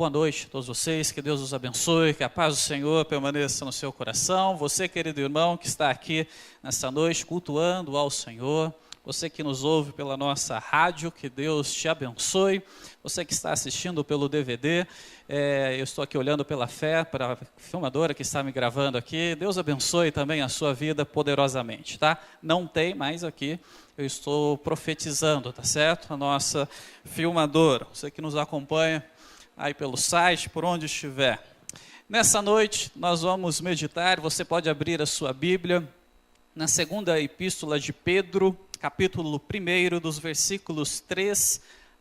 boa noite a todos vocês, que Deus os abençoe, que a paz do Senhor permaneça no seu coração. Você, querido irmão, que está aqui nessa noite cultuando ao Senhor, você que nos ouve pela nossa rádio, que Deus te abençoe. Você que está assistindo pelo DVD, eu estou aqui olhando pela fé para a filmadora que está me gravando aqui. Deus abençoe também a sua vida poderosamente, tá? Não tem mais aqui, eu estou profetizando, tá certo? A nossa filmadora, você que nos acompanha aí pelo site, por onde estiver. Nessa noite nós vamos meditar, você pode abrir a sua Bíblia na segunda epístola de Pedro, capítulo 1, dos versículos 3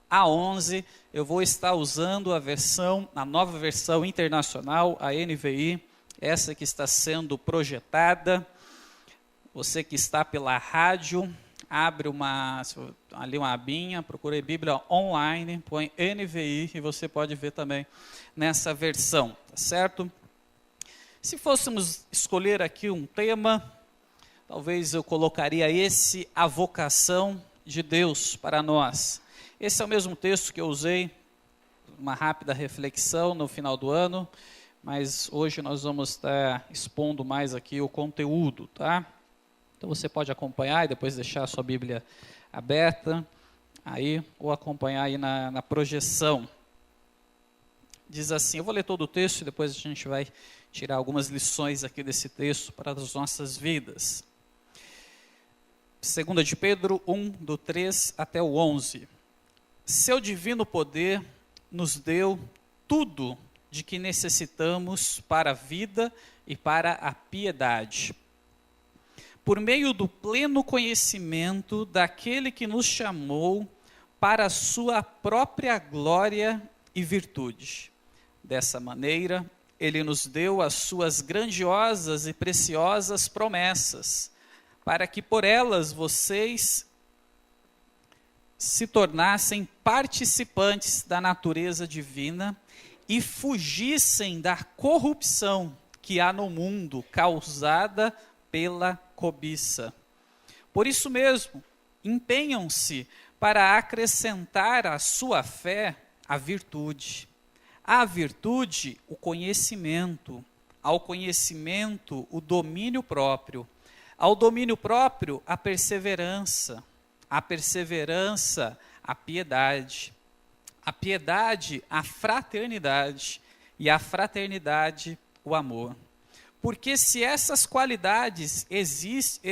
a 11. Eu vou estar usando a nova versão internacional, a NVI, essa que está sendo projetada. Você que está pela rádio, abre ali uma abinha, procure Bíblia online, põe NVI e você pode ver também nessa versão, tá certo? Se fôssemos escolher aqui um tema, talvez eu colocaria a vocação de Deus para nós. Esse é o mesmo texto que eu usei, uma rápida reflexão no final do ano, mas hoje nós vamos estar expondo mais aqui o conteúdo, tá? Então você pode acompanhar e depois deixar a sua Bíblia aberta, aí, ou acompanhar aí na projeção. Diz assim, eu vou ler todo o texto e depois a gente vai tirar algumas lições aqui desse texto para as nossas vidas. 2 de Pedro 1, do 3 até o 11. Seu divino poder nos deu tudo de que necessitamos para a vida e para a piedade, por meio do pleno conhecimento daquele que nos chamou para a sua própria glória e virtude. Dessa maneira, ele nos deu as suas grandiosas e preciosas promessas, para que por elas vocês se tornassem participantes da natureza divina e fugissem da corrupção que há no mundo causada pela cobiça. Por isso mesmo, empenham-se para acrescentar à sua fé a virtude. À virtude, o conhecimento. Ao conhecimento, o domínio próprio. Ao domínio próprio, a perseverança. À perseverança, a piedade. A piedade, a fraternidade. E a fraternidade, o amor. Porque se essas qualidades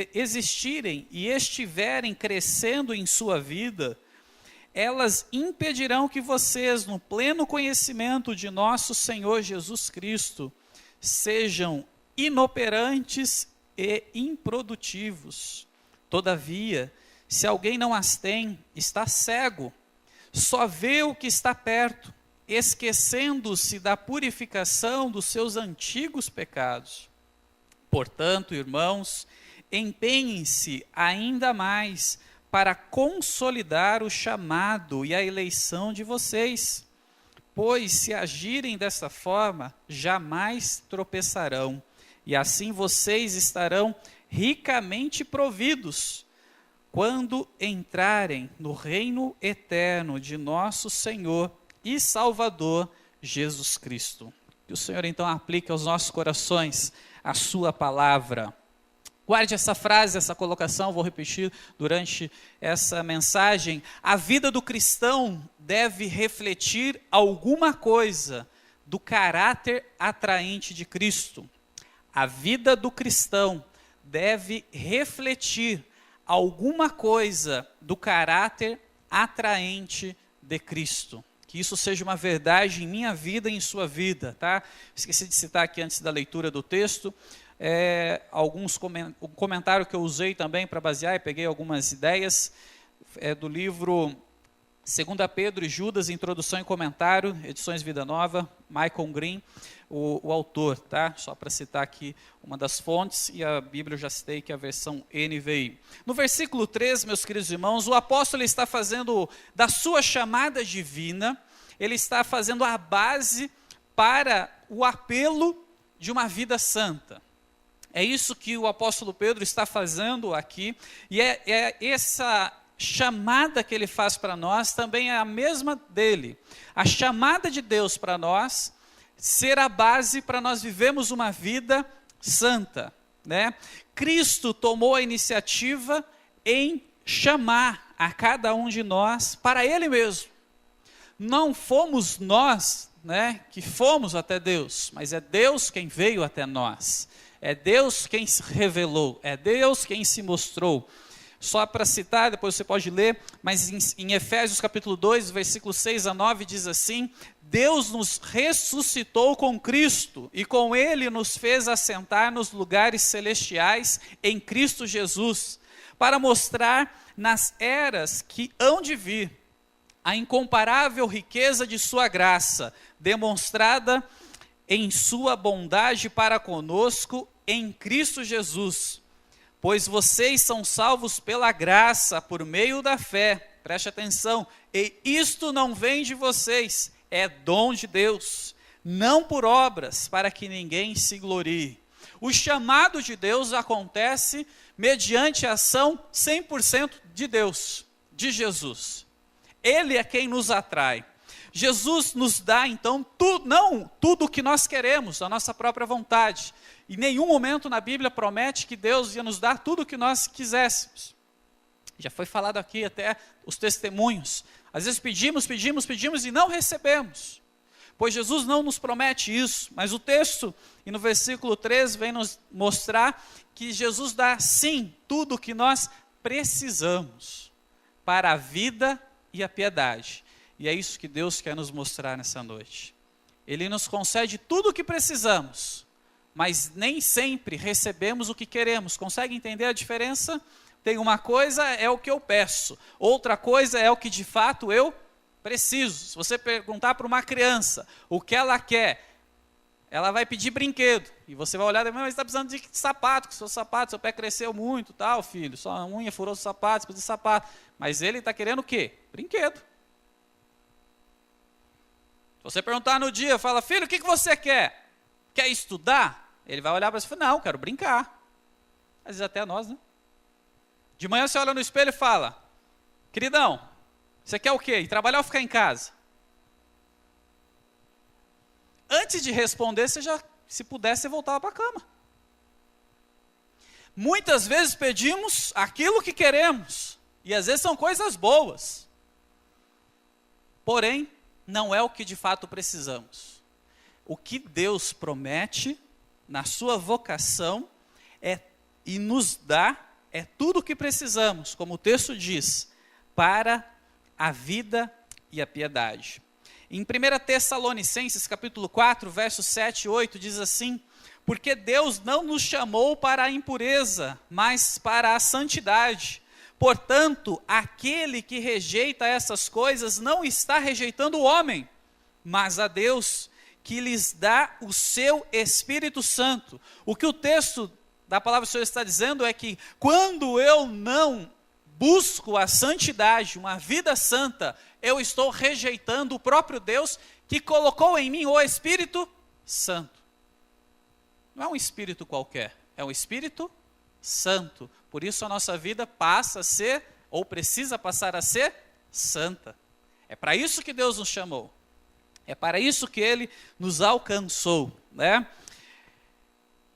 existirem e estiverem crescendo em sua vida, elas impedirão que vocês, no pleno conhecimento de nosso Senhor Jesus Cristo, sejam inoperantes e improdutivos. Todavia, se alguém não as tem, está cego, só vê o que está perto, esquecendo-se da purificação dos seus antigos pecados. Portanto, irmãos, empenhem-se ainda mais para consolidar o chamado e a eleição de vocês, pois se agirem dessa forma, jamais tropeçarão, e assim vocês estarão ricamente providos quando entrarem no reino eterno de nosso Senhor e Salvador Jesus Cristo. Que o Senhor então aplique aos nossos corações a sua palavra. Guarde essa frase, essa colocação, vou repetir durante essa mensagem. A vida do cristão deve refletir alguma coisa do caráter atraente de Cristo. A vida do cristão deve refletir alguma coisa do caráter atraente de Cristo. Que isso seja uma verdade em minha vida e em sua vida, tá? Esqueci de citar aqui antes da leitura do texto, um comentário que eu usei também para basear, e peguei algumas ideias, do livro 2 Pedro e Judas, introdução e comentário, edições Vida Nova, Michael Green, o autor, tá? Só para citar aqui uma das fontes, e a Bíblia eu já citei que é a versão NVI. No versículo 3, meus queridos irmãos, o apóstolo está fazendo da sua chamada divina, ele está fazendo a base para o apelo de uma vida santa. É isso que o apóstolo Pedro está fazendo aqui, e chamada que ele faz para nós também é a mesma dele. A chamada de Deus para nós ser a base para nós vivermos uma vida santa, né? Cristo tomou a iniciativa em chamar a cada um de nós para Ele mesmo. Não fomos nós, né, que fomos até Deus, mas é Deus quem veio até nós. É Deus quem se revelou, é Deus quem se mostrou. Só para citar, depois você pode ler, mas em Efésios capítulo 2, versículos 6 a 9, diz assim: Deus nos ressuscitou com Cristo e com Ele nos fez assentar nos lugares celestiais em Cristo Jesus, para mostrar nas eras que hão de vir a incomparável riqueza de sua graça, demonstrada em sua bondade para conosco em Cristo Jesus. Pois vocês são salvos pela graça, por meio da fé, preste atenção, e isto não vem de vocês, é dom de Deus, não por obras, para que ninguém se glorie. O chamado de Deus acontece mediante a ação 100% de Deus, de Jesus. Ele é quem nos atrai. Jesus nos dá, então, não tudo o que nós queremos, a nossa própria vontade. Em nenhum momento na Bíblia promete que Deus ia nos dar tudo o que nós quiséssemos. Já foi falado aqui até os testemunhos. Às vezes pedimos e não recebemos. Pois Jesus não nos promete isso. Mas o texto, e no versículo 13, vem nos mostrar que Jesus dá, sim, tudo o que nós precisamos para a vida e a piedade. E é isso que Deus quer nos mostrar nessa noite. Ele nos concede tudo o que precisamos, mas nem sempre recebemos o que queremos. Consegue entender a diferença? Tem uma coisa é o que eu peço, outra coisa é o que de fato eu preciso. Se você perguntar para uma criança o que ela quer, ela vai pedir brinquedo. E você vai olhar, mas está precisando de sapato, que seu pé cresceu muito, tal, filho, sua unha furou os sapatos, precisa de sapato. Mas ele está querendo o quê? Brinquedo. Se você perguntar no dia, fala, filho, o que você quer? Quer estudar? Ele vai olhar para você e falar, não, quero brincar. Às vezes até nós, né? De manhã você olha no espelho e fala, queridão, você quer o quê? Ir trabalhar ou ficar em casa? Antes de responder, você já, se pudesse, você voltava para a cama. Muitas vezes pedimos aquilo que queremos, e às vezes são coisas boas. Porém, não é o que de fato precisamos. O que Deus promete na sua vocação e nos dá é tudo o que precisamos, como o texto diz, para a vida e a piedade. Em 1 Tessalonicenses capítulo 4, versos 7 e 8, diz assim, porque Deus não nos chamou para a impureza, mas para a santidade. Portanto, aquele que rejeita essas coisas não está rejeitando o homem, mas a Deus, que lhes dá o seu Espírito Santo. O que o texto da palavra do Senhor está dizendo é que quando eu não busco a santidade, uma vida santa, eu estou rejeitando o próprio Deus que colocou em mim o Espírito Santo. Não é um espírito qualquer, é um Espírito Santo. Por isso a nossa vida passa a ser, ou precisa passar a ser, santa. É para isso que Deus nos chamou. É para isso que Ele nos alcançou, né?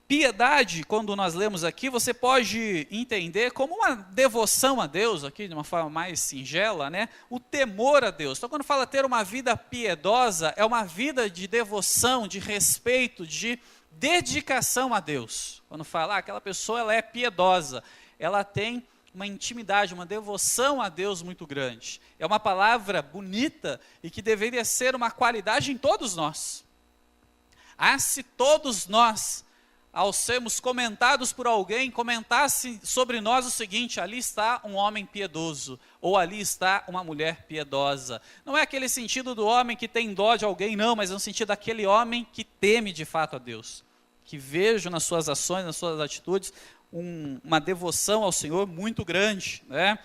Piedade, quando nós lemos aqui, você pode entender como uma devoção a Deus, aqui de uma forma mais singela, né? O temor a Deus. Então, quando fala ter uma vida piedosa, é uma vida de devoção, de respeito, de dedicação a Deus. Quando fala, aquela pessoa ela é piedosa, ela tem uma intimidade, uma devoção a Deus muito grande. É uma palavra bonita e que deveria ser uma qualidade em todos nós. Se todos nós, ao sermos comentados por alguém, comentasse sobre nós o seguinte, ali está um homem piedoso, ou ali está uma mulher piedosa. Não é aquele sentido do homem que tem dó de alguém, não, mas é no sentido daquele homem que teme de fato a Deus, que vejo nas suas ações, nas suas atitudes, uma devoção ao Senhor muito grande, né?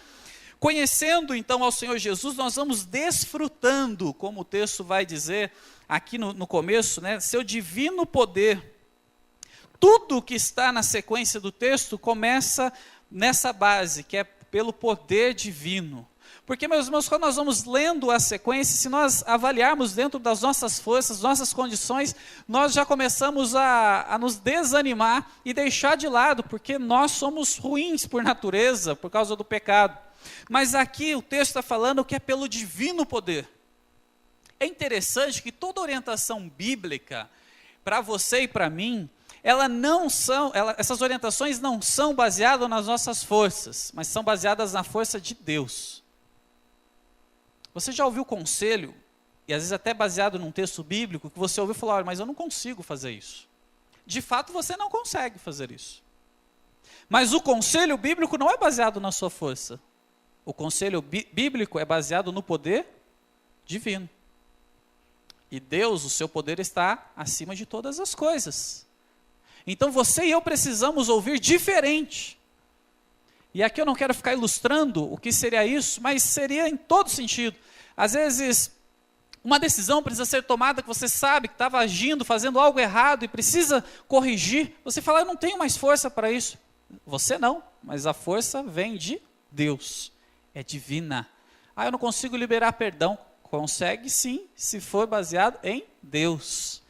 Conhecendo então ao Senhor Jesus, nós vamos desfrutando, como o texto vai dizer aqui no começo, né, seu divino poder. Tudo que está na sequência do texto começa nessa base, que é pelo poder divino. Porque, meus irmãos, quando nós vamos lendo a sequência, se nós avaliarmos dentro das nossas forças, nossas condições, nós já começamos a nos desanimar e deixar de lado, porque nós somos ruins por natureza, por causa do pecado. Mas aqui o texto está falando que é pelo divino poder. É interessante que toda orientação bíblica, para você e para mim, essas orientações não são baseadas nas nossas forças, mas são baseadas na força de Deus. Você já ouviu conselho, e às vezes até baseado num texto bíblico, que você ouviu falar, olha, mas eu não consigo fazer isso. De fato, você não consegue fazer isso. Mas o conselho bíblico não é baseado na sua força. O conselho bíblico é baseado no poder divino. E Deus, o seu poder está acima de todas as coisas. Então você e eu precisamos ouvir diferente. E aqui eu não quero ficar ilustrando o que seria isso, mas seria em todo sentido. Às vezes, uma decisão precisa ser tomada que você sabe que estava agindo, fazendo algo errado e precisa corrigir. Você fala, eu não tenho mais força para isso. Você não, mas a força vem de Deus. É divina. Eu não consigo liberar perdão. Consegue sim, se for baseado em Deus.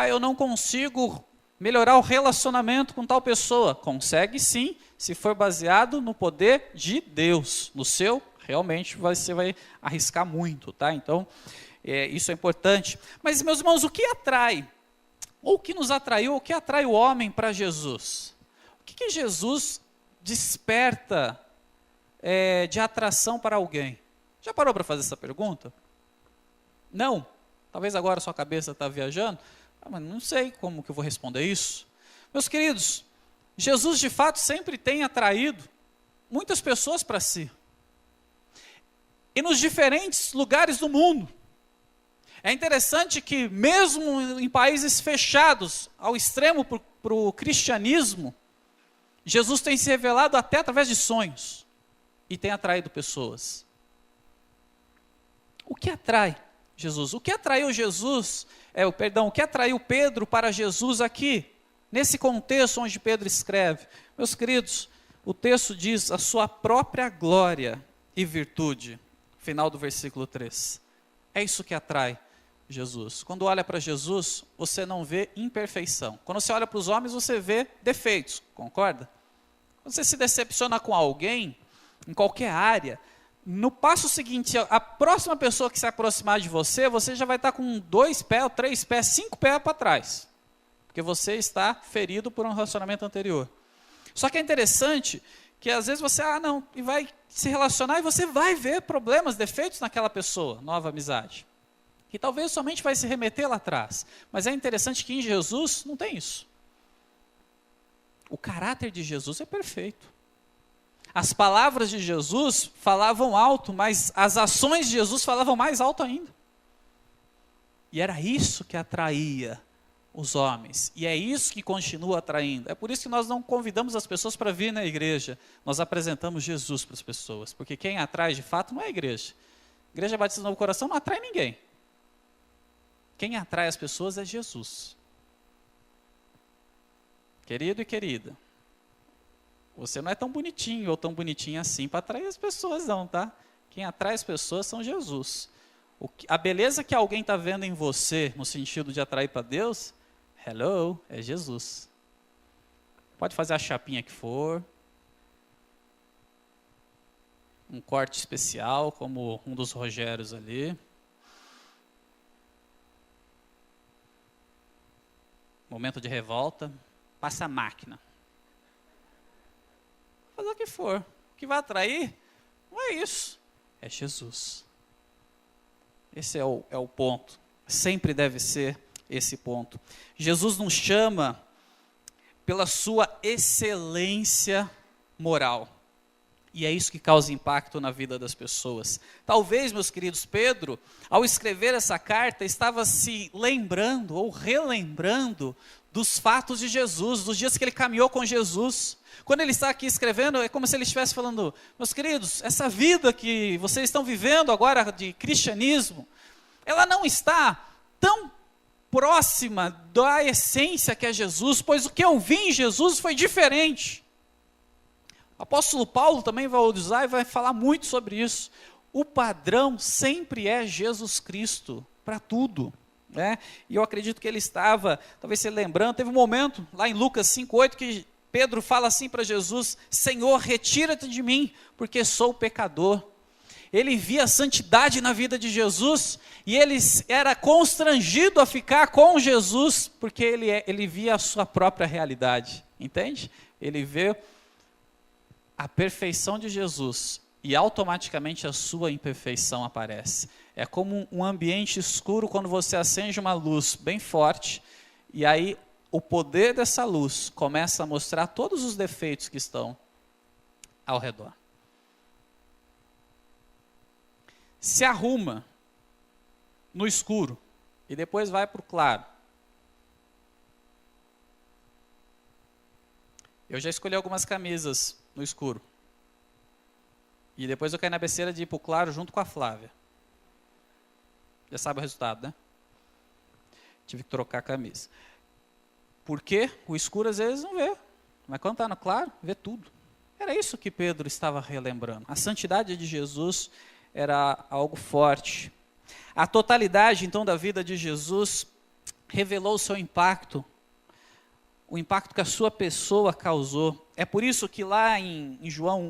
Eu não consigo melhorar o relacionamento com tal pessoa. Consegue sim, se for baseado no poder de Deus. No seu, realmente você vai arriscar muito, tá? Então, isso é importante. Mas, meus irmãos, o que atrai? Ou o que nos atraiu, o que atrai o homem para Jesus? O que Jesus desperta de atração para alguém? Já parou para fazer essa pergunta? Não? Talvez agora a sua cabeça está viajando. Mas não sei como que eu vou responder isso. Meus queridos, Jesus de fato sempre tem atraído muitas pessoas para si. E nos diferentes lugares do mundo. É interessante que mesmo em países fechados ao extremo para o cristianismo, Jesus tem se revelado até através de sonhos. E tem atraído pessoas. O que atrai Jesus? O que atraiu Jesus, o que atraiu Pedro para Jesus aqui? Nesse contexto onde Pedro escreve. Meus queridos, o texto diz a sua própria glória e virtude. Final do versículo 3. É isso que atrai Jesus. Quando olha para Jesus, você não vê imperfeição. Quando você olha para os homens, você vê defeitos. Concorda? Quando você se decepciona com alguém, em qualquer área, no passo seguinte, a próxima pessoa que se aproximar de você, você já vai estar com 2 pés, 3 pés, 5 pés para trás. Porque você está ferido por um relacionamento anterior. Só que é interessante que às vezes você, e vai se relacionar e você vai ver problemas, defeitos naquela pessoa, nova amizade. E talvez somente vai se remeter lá atrás. Mas é interessante que em Jesus não tem isso. O caráter de Jesus é perfeito. As palavras de Jesus falavam alto, mas as ações de Jesus falavam mais alto ainda. E era isso que atraía os homens. E é isso que continua atraindo. É por isso que nós não convidamos as pessoas para vir na igreja. Nós apresentamos Jesus para as pessoas. Porque quem atrai de fato não é a igreja. A Igreja Batista do Novo Coração não atrai ninguém. Quem atrai as pessoas é Jesus. Querido e querida, você não é tão bonitinho ou tão bonitinha assim para atrair as pessoas não, tá? Quem atrai as pessoas são Jesus. A beleza que alguém está vendo em você, no sentido de atrair para Deus, é Jesus. Pode fazer a chapinha que for, um corte especial, como um dos Rogérios ali. Momento de revolta, passa a máquina. Fazer o que for. O que vai atrair não é isso, é Jesus. Esse é o ponto. Sempre deve ser esse ponto. Jesus nos chama pela sua excelência moral. E é isso que causa impacto na vida das pessoas. Talvez, meus queridos, Pedro, ao escrever essa carta, estava se lembrando ou relembrando dos fatos de Jesus, dos dias que ele caminhou com Jesus. Quando ele está aqui escrevendo, é como se ele estivesse falando, meus queridos, essa vida que vocês estão vivendo agora de cristianismo, ela não está tão próxima da essência que é Jesus, pois o que eu vi em Jesus foi diferente. O apóstolo Paulo também vai usar e vai falar muito sobre isso. O padrão sempre é Jesus Cristo, para tudo. Né? E eu acredito que ele estava, talvez se lembrando, teve um momento, lá em Lucas 5,8, que Pedro fala assim para Jesus: Senhor, retira-te de mim, porque sou pecador. Ele via a santidade na vida de Jesus, e ele era constrangido a ficar com Jesus, porque ele via a sua própria realidade, entende? Ele vê a perfeição de Jesus, e automaticamente a sua imperfeição aparece. É como um ambiente escuro quando você acende uma luz bem forte, e aí o poder dessa luz começa a mostrar todos os defeitos que estão ao redor. Se arruma no escuro e depois vai para o claro. Eu já escolhi algumas camisas no escuro. E depois eu caí na besteira de ir para o claro junto com a Flávia. Já sabe o resultado, né? Tive que trocar a camisa. Porque o escuro às vezes não vê. Mas quando está no claro, vê tudo. Era isso que Pedro estava relembrando. A santidade de Jesus era algo forte. A totalidade, então, da vida de Jesus revelou o seu impacto, o impacto que a sua pessoa causou. É por isso que lá em João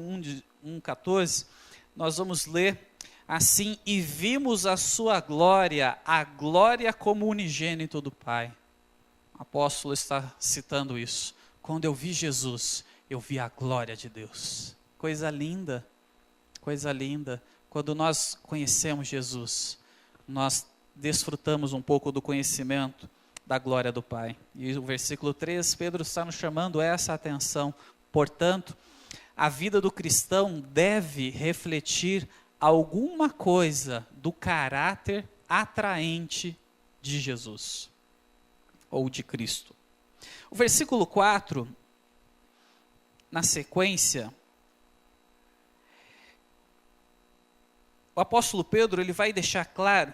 1,14, nós vamos ler assim: e vimos a sua glória, a glória como unigênito do Pai. O apóstolo está citando isso. Quando eu vi Jesus, eu vi a glória de Deus. Coisa linda, coisa linda. Quando nós conhecemos Jesus, nós desfrutamos um pouco do conhecimento da glória do Pai. E o versículo 3, Pedro está nos chamando essa atenção. Portanto, a vida do cristão deve refletir alguma coisa do caráter atraente de Jesus, ou de Cristo. O versículo 4, na sequência, o apóstolo Pedro ele vai deixar claro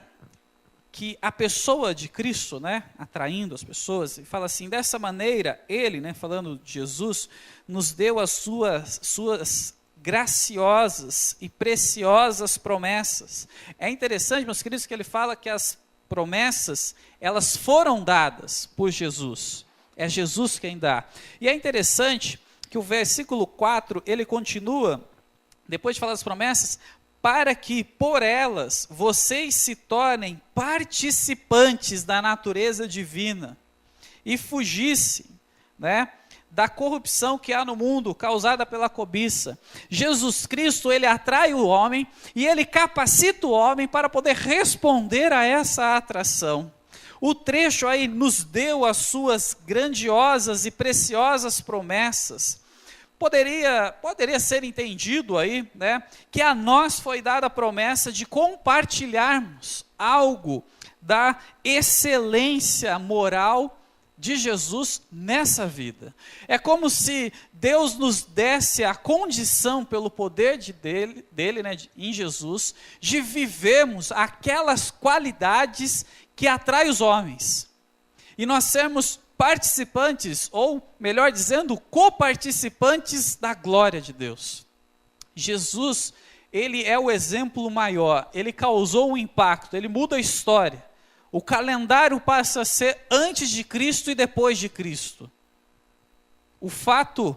que a pessoa de Cristo, né, atraindo as pessoas, ele fala assim: dessa maneira, ele, né, falando de Jesus, nos deu as suas graciosas e preciosas promessas. É interessante, meus queridos, que ele fala que as promessas, elas foram dadas por Jesus. É Jesus quem dá. E é interessante que o versículo 4, ele continua, depois de falar das promessas, para que por elas vocês se tornem participantes da natureza divina e fugissem, né, da corrupção que há no mundo causada pela cobiça. Jesus Cristo, ele atrai o homem e ele capacita o homem para poder responder a essa atração. O trecho aí nos deu as suas grandiosas e preciosas promessas. Poderia ser entendido aí, né, que a nós foi dada a promessa de compartilharmos algo da excelência moral de Jesus nessa vida. É como se Deus nos desse a condição, pelo poder dele, né, em Jesus, de vivermos aquelas qualidades que atraem os homens. E nós sermos participantes, ou melhor dizendo, coparticipantes da glória de Deus. Jesus, ele é o exemplo maior, ele causou um impacto, ele muda a história. O calendário passa a ser antes de Cristo e depois de Cristo. O fato,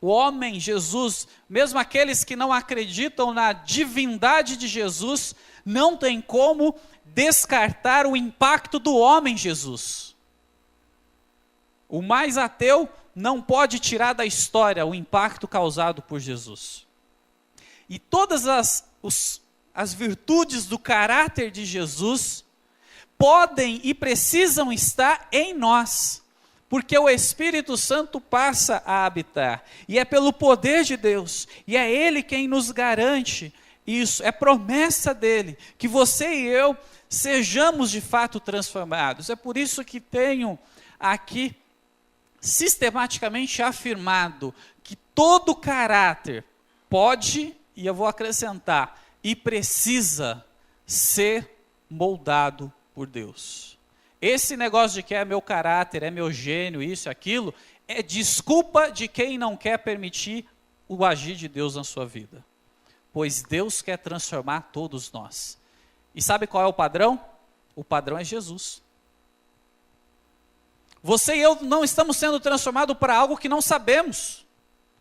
o homem, Jesus, mesmo aqueles que não acreditam na divindade de Jesus, não tem como descartar o impacto do homem Jesus. O mais ateu não pode tirar da história o impacto causado por Jesus. E todas as virtudes do caráter de Jesus podem e precisam estar em nós, porque o Espírito Santo passa a habitar, e é pelo poder de Deus, e é Ele quem nos garante isso, é promessa dEle, que você e eu sejamos de fato transformados. É por isso que tenho aqui sistematicamente afirmado que todo caráter pode, e eu vou acrescentar, e precisa ser moldado por Deus. Esse negócio de que é meu caráter, é meu gênio, isso e aquilo, é desculpa de quem não quer permitir o agir de Deus na sua vida. Pois Deus quer transformar todos nós. E sabe qual é o padrão? O padrão é Jesus. Você e eu não estamos sendo transformados para algo que não sabemos.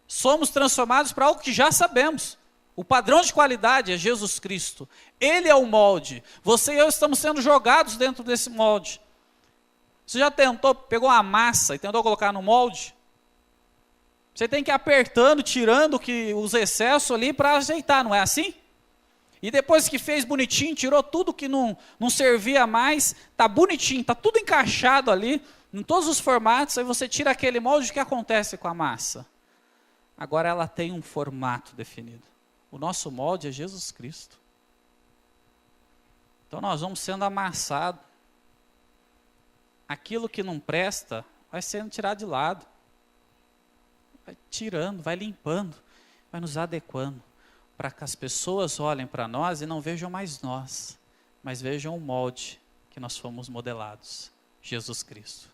Somos transformados para algo que já sabemos. O padrão de qualidade é Jesus Cristo. Ele é o molde. Você e eu estamos sendo jogados dentro desse molde. Você já pegou uma massa e tentou colocar no molde? Você tem que ir apertando, tirando os excessos ali para ajeitar, não é assim? E depois que fez bonitinho, tirou tudo que não servia mais, está bonitinho, está tudo encaixado ali, em todos os formatos, aí você tira aquele molde, o que acontece com a massa? Agora ela tem um formato definido. O nosso molde é Jesus Cristo. Então nós vamos sendo amassados. Aquilo que não presta vai sendo tirado de lado. Vai tirando, vai limpando, vai nos adequando. Para que as pessoas olhem para nós e não vejam mais nós, mas vejam o molde que nós fomos modelados. Jesus Cristo.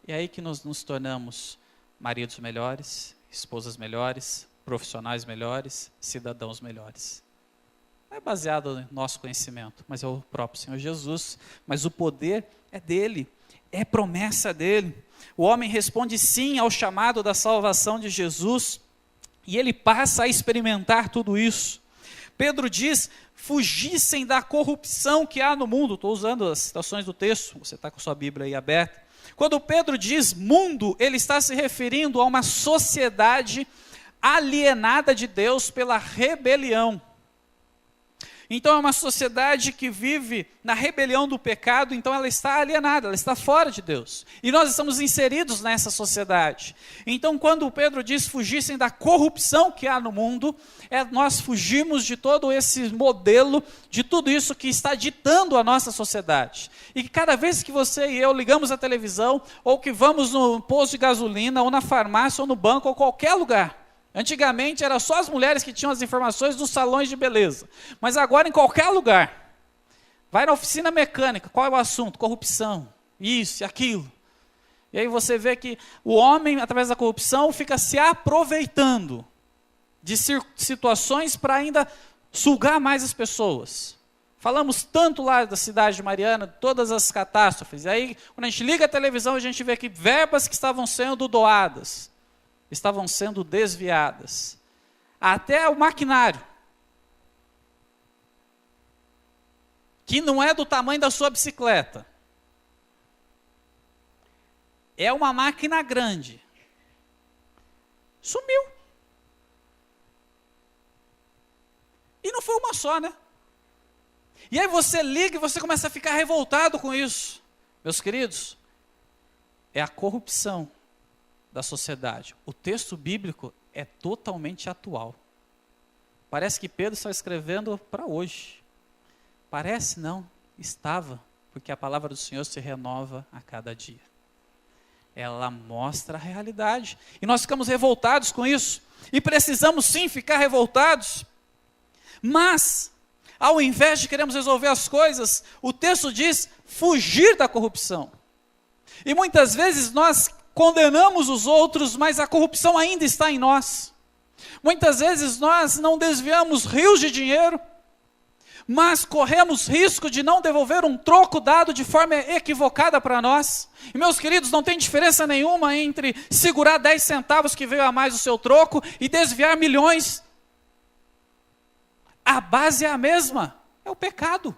E é aí que nós nos tornamos maridos melhores, esposas melhores, profissionais melhores, cidadãos melhores. Não é baseado no nosso conhecimento, mas é o próprio Senhor Jesus. Mas o poder é dele, é promessa dele. O homem responde sim ao chamado da salvação de Jesus, e ele passa a experimentar tudo isso. Pedro diz, fugissem da corrupção que há no mundo. Estou usando as citações do texto, você está com a sua Bíblia aí aberta. Quando Pedro diz mundo, ele está se referindo a uma sociedade alienada de Deus pela rebelião. Então é uma sociedade que vive na rebelião do pecado, então ela está alienada, ela está fora de Deus. E nós estamos inseridos nessa sociedade. Então quando Pedro diz fugissem da corrupção que há no mundo, nós fugimos de todo esse modelo, de tudo isso que está ditando a nossa sociedade. E que cada vez que você e eu ligamos a televisão, ou que vamos no posto de gasolina, ou na farmácia, ou no banco, ou qualquer lugar, antigamente era só as mulheres que tinham as informações dos salões de beleza. Mas agora em qualquer lugar. Vai na oficina mecânica, qual é o assunto? Corrupção, isso e aquilo. E aí você vê que o homem, através da corrupção, fica se aproveitando de situações para ainda sugar mais as pessoas. Falamos tanto lá da cidade de Mariana, de todas as catástrofes. E aí, quando a gente liga a televisão, a gente vê que verbas que estavam sendo doadas, estavam sendo desviadas. Até o maquinário, que não é do tamanho da sua bicicleta. É uma máquina grande. Sumiu. E não foi uma só, né? E aí você liga e você começa a ficar revoltado com isso. Meus queridos, é a corrupção da sociedade. O texto bíblico é totalmente atual. Parece que Pedro está escrevendo para hoje. Parece não, estava, porque a palavra do Senhor se renova a cada dia. Ela mostra a realidade. E nós ficamos revoltados com isso. E precisamos sim ficar revoltados. Mas, ao invés de queremos resolver as coisas, o texto diz fugir da corrupção. E muitas vezes nós condenamos os outros, mas a corrupção ainda está em nós. Muitas vezes nós não desviamos rios de dinheiro, mas corremos risco de não devolver um troco dado de forma equivocada para nós. E meus queridos, não tem diferença nenhuma entre segurar 10 centavos que veio a mais o seu troco e desviar milhões. A base é a mesma, é o pecado.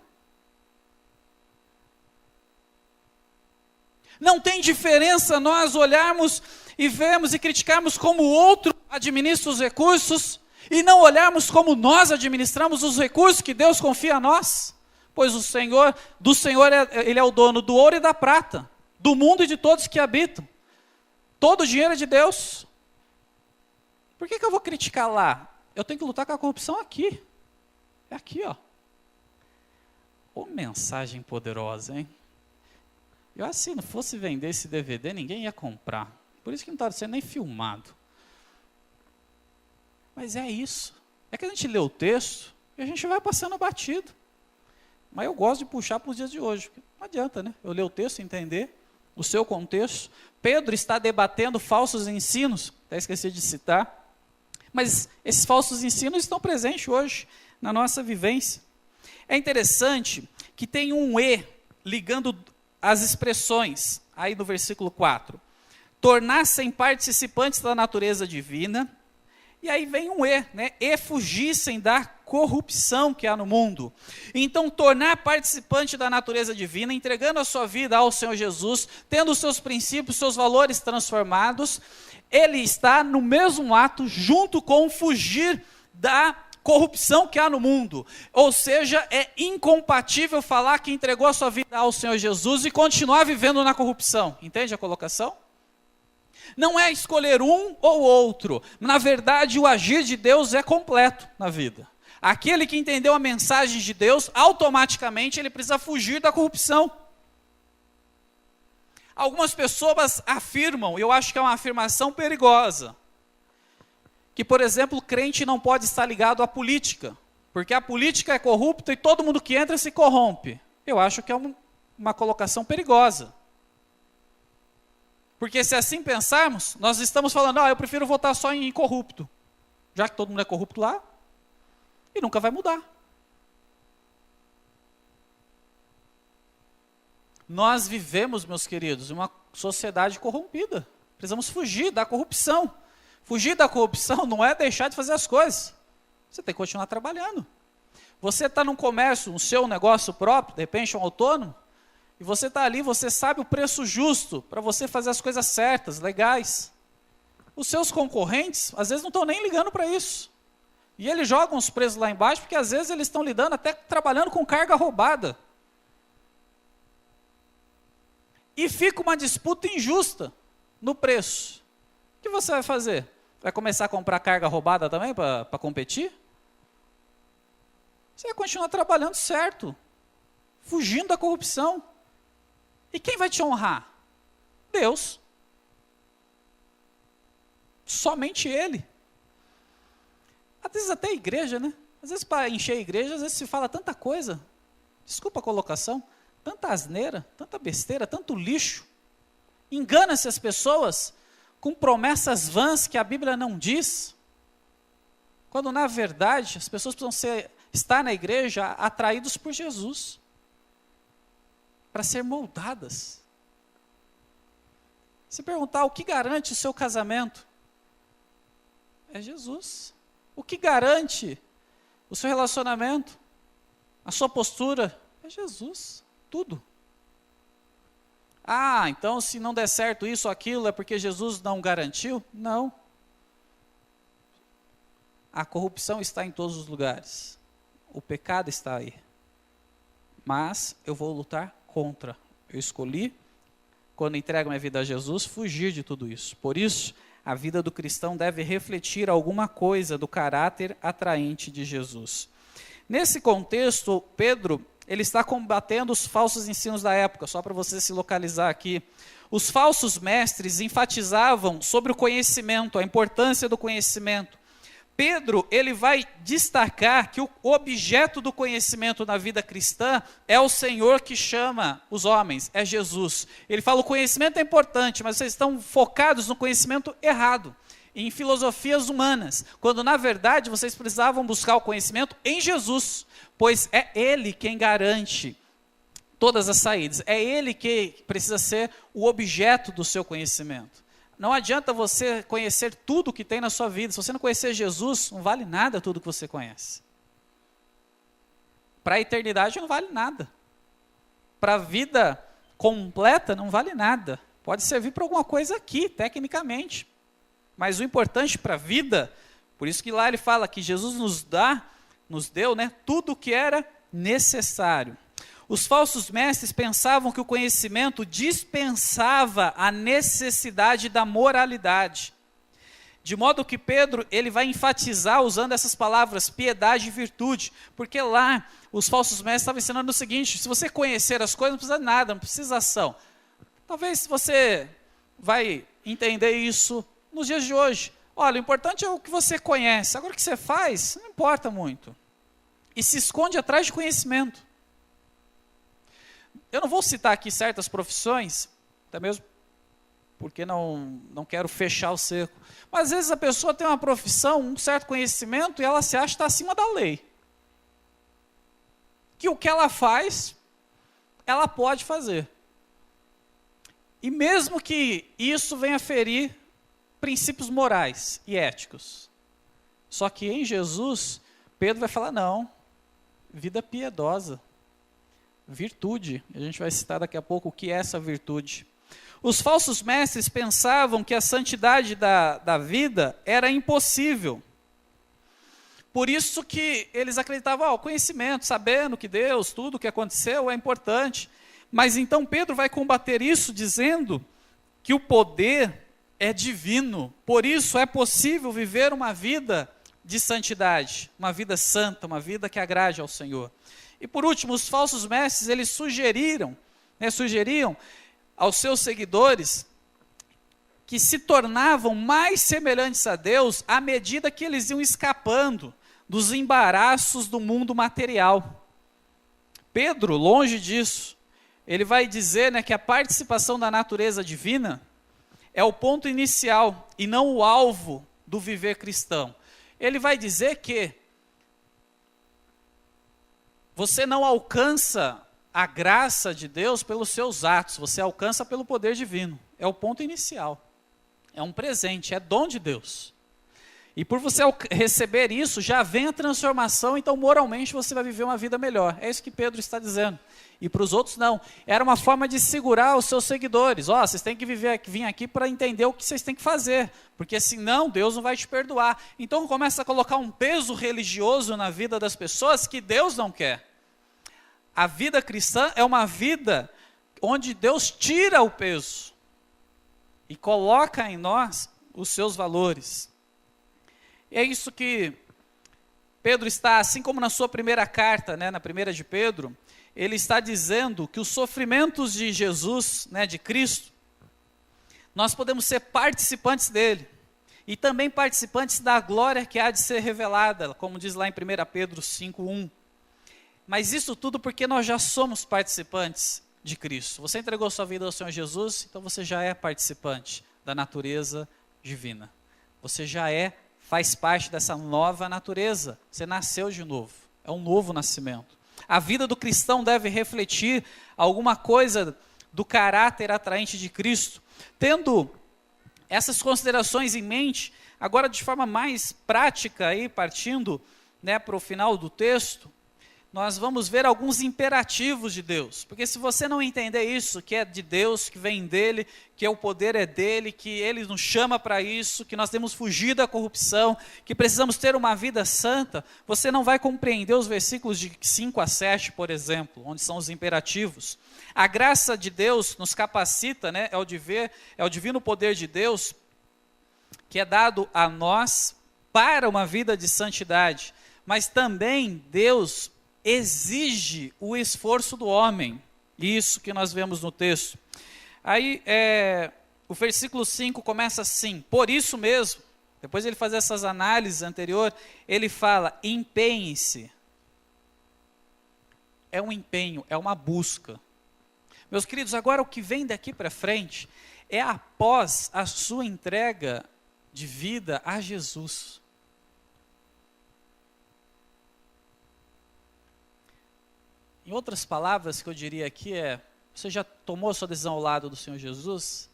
Não tem diferença nós olharmos e vermos e criticarmos como o outro administra os recursos e não olharmos como nós administramos os recursos que Deus confia a nós. Pois o Senhor, Ele é o dono do ouro e da prata, do mundo e de todos que habitam. Todo o dinheiro é de Deus. Por que eu vou criticar lá? Eu tenho que lutar com a corrupção aqui. É aqui, ó. Ô mensagem poderosa, hein? Eu acho que se não fosse vender esse DVD, ninguém ia comprar. Por isso que não está sendo nem filmado. Mas é isso. É que a gente lê o texto e a gente vai passando batido. Mas eu gosto de puxar para os dias de hoje. Não adianta, né? Eu ler o texto e entender o seu contexto. Pedro está debatendo falsos ensinos. Até esqueci de citar. Mas esses falsos ensinos estão presentes hoje na nossa vivência. É interessante que tem um "e" ligando as expressões, aí no versículo 4. Tornassem participantes da natureza divina, e aí vem um "e", né? E fugissem da corrupção que há no mundo. Então, tornar participante da natureza divina, entregando a sua vida ao Senhor Jesus, tendo os seus princípios, seus valores transformados, ele está no mesmo ato junto com fugir da corrupção que há no mundo. Ou seja, é incompatível falar que entregou a sua vida ao Senhor Jesus e continuar vivendo na corrupção. Entende a colocação? Não é escolher um ou outro. Na verdade, o agir de Deus é completo na vida. Aquele que entendeu a mensagem de Deus, automaticamente ele precisa fugir da corrupção. Algumas pessoas afirmam, eu acho que é uma afirmação perigosa, que, por exemplo, o crente não pode estar ligado à política, porque a política é corrupta e todo mundo que entra se corrompe. Eu acho que é uma colocação perigosa. Porque se assim pensarmos, nós estamos falando, eu prefiro votar só em corrupto, já que todo mundo é corrupto lá, e nunca vai mudar. Nós vivemos, meus queridos, em uma sociedade corrompida. Precisamos fugir da corrupção. Fugir da corrupção não é deixar de fazer as coisas. Você tem que continuar trabalhando. Você está num comércio, um seu negócio próprio, de repente um autônomo, e você está ali, você sabe o preço justo para você fazer as coisas certas, legais. Os seus concorrentes, às vezes, não estão nem ligando para isso. E eles jogam os preços lá embaixo, porque às vezes eles estão lidando, até trabalhando com carga roubada. E fica uma disputa injusta no preço. O que você vai fazer? Vai começar a comprar carga roubada também para competir? Você vai continuar trabalhando certo, fugindo da corrupção. E quem vai te honrar? Deus. Somente Ele. Às vezes até a igreja, né? Às vezes para encher a igreja, às vezes se fala tanta coisa. Desculpa a colocação. Tanta asneira, tanta besteira, tanto lixo. Engana-se as pessoas com promessas vãs que a Bíblia não diz. Quando na verdade as pessoas precisam estar na igreja atraídos por Jesus. Para ser moldadas. Se perguntar o que garante o seu casamento, é Jesus. O que garante o seu relacionamento, a sua postura, é Jesus. Tudo. Então se não der certo isso ou aquilo, é porque Jesus não garantiu? Não. A corrupção está em todos os lugares. O pecado está aí. Mas eu vou lutar contra. Eu escolhi, quando entrego minha vida a Jesus, fugir de tudo isso. Por isso, a vida do cristão deve refletir alguma coisa do caráter atraente de Jesus. Nesse contexto, Pedro, ele está combatendo os falsos ensinos da época, só para você se localizar aqui. Os falsos mestres enfatizavam sobre o conhecimento, a importância do conhecimento. Pedro, ele vai destacar que o objeto do conhecimento na vida cristã é o Senhor que chama os homens, é Jesus. Ele fala, o conhecimento é importante, mas vocês estão focados no conhecimento errado, em filosofias humanas, quando na verdade vocês precisavam buscar o conhecimento em Jesus, pois é Ele quem garante todas as saídas, é Ele que precisa ser o objeto do seu conhecimento. Não adianta você conhecer tudo que tem na sua vida. Se você não conhecer Jesus, não vale nada tudo que você conhece. Para a eternidade não vale nada. Para a vida completa não vale nada. Pode servir para alguma coisa aqui, tecnicamente. Mas o importante para a vida, por isso que lá ele fala que Jesus nos deu, né, tudo o que era necessário. Os falsos mestres pensavam que o conhecimento dispensava a necessidade da moralidade. De modo que Pedro, ele vai enfatizar usando essas palavras, piedade e virtude. Porque lá, os falsos mestres estavam ensinando o seguinte, se você conhecer as coisas, não precisa de nada, não precisa ação. Talvez você vai entender isso nos dias de hoje. Olha, o importante é o que você conhece. Agora o que você faz, não importa muito. E se esconde atrás de conhecimento. Eu não vou citar aqui certas profissões, até mesmo porque não quero fechar o cerco. Mas às vezes a pessoa tem uma profissão, um certo conhecimento, e ela se acha estar acima da lei. Que o que ela faz, ela pode fazer. E mesmo que isso venha ferir princípios morais e éticos. Só que em Jesus, Pedro vai falar, não, vida piedosa, virtude. A gente vai citar daqui a pouco o que é essa virtude. Os falsos mestres pensavam que a santidade da vida era impossível. Por isso que eles acreditavam, o conhecimento, sabendo que Deus, tudo o que aconteceu é importante. Mas então Pedro vai combater isso dizendo que o poder é divino. Por isso é possível viver uma vida de santidade, uma vida santa, uma vida que agrade ao Senhor. E por último, os falsos mestres, eles sugeriam aos seus seguidores que se tornavam mais semelhantes a Deus à medida que eles iam escapando dos embaraços do mundo material. Pedro, longe disso, ele vai dizer, que a participação da natureza divina é o ponto inicial e não o alvo do viver cristão. Ele vai dizer que você não alcança a graça de Deus pelos seus atos, você alcança pelo poder divino. É o ponto inicial. É um presente, é dom de Deus. E por você receber isso, já vem a transformação, então moralmente você vai viver uma vida melhor. É isso que Pedro está dizendo. E para os outros não. Era uma forma de segurar os seus seguidores. Vocês têm que vir aqui para entender o que vocês têm que fazer, porque senão Deus não vai te perdoar. Então começa a colocar um peso religioso na vida das pessoas que Deus não quer. A vida cristã é uma vida onde Deus tira o peso e coloca em nós os seus valores. E é isso que Pedro está, assim como na sua primeira carta, na primeira de Pedro, ele está dizendo que os sofrimentos de Jesus, de Cristo, nós podemos ser participantes dele, e também participantes da glória que há de ser revelada, como diz lá em 1 Pedro 5:1. Mas isso tudo porque nós já somos participantes de Cristo. Você entregou sua vida ao Senhor Jesus, então você já é participante da natureza divina. Você já faz parte dessa nova natureza. Você nasceu de novo. É um novo nascimento. A vida do cristão deve refletir alguma coisa do caráter atraente de Cristo. Tendo essas considerações em mente, agora de forma mais prática, partindo para o final do texto, nós vamos ver alguns imperativos de Deus. Porque se você não entender isso, que é de Deus, que vem dele, que o poder é dele, que ele nos chama para isso, que nós temos fugido da corrupção, que precisamos ter uma vida santa, você não vai compreender os versículos de 5 a 7, por exemplo, onde são os imperativos. A graça de Deus nos capacita, é o divino poder de Deus, que é dado a nós para uma vida de santidade. Mas também Deus exige o esforço do homem. Isso que nós vemos no texto. Aí, o versículo 5 começa assim: por isso mesmo, depois ele faz essas análises anteriores, ele fala, empenhe-se. É um empenho, é uma busca. Meus queridos, agora o que vem daqui para frente é após a sua entrega de vida a Jesus. Em outras palavras que eu diria aqui você já tomou a sua decisão ao lado do Senhor Jesus?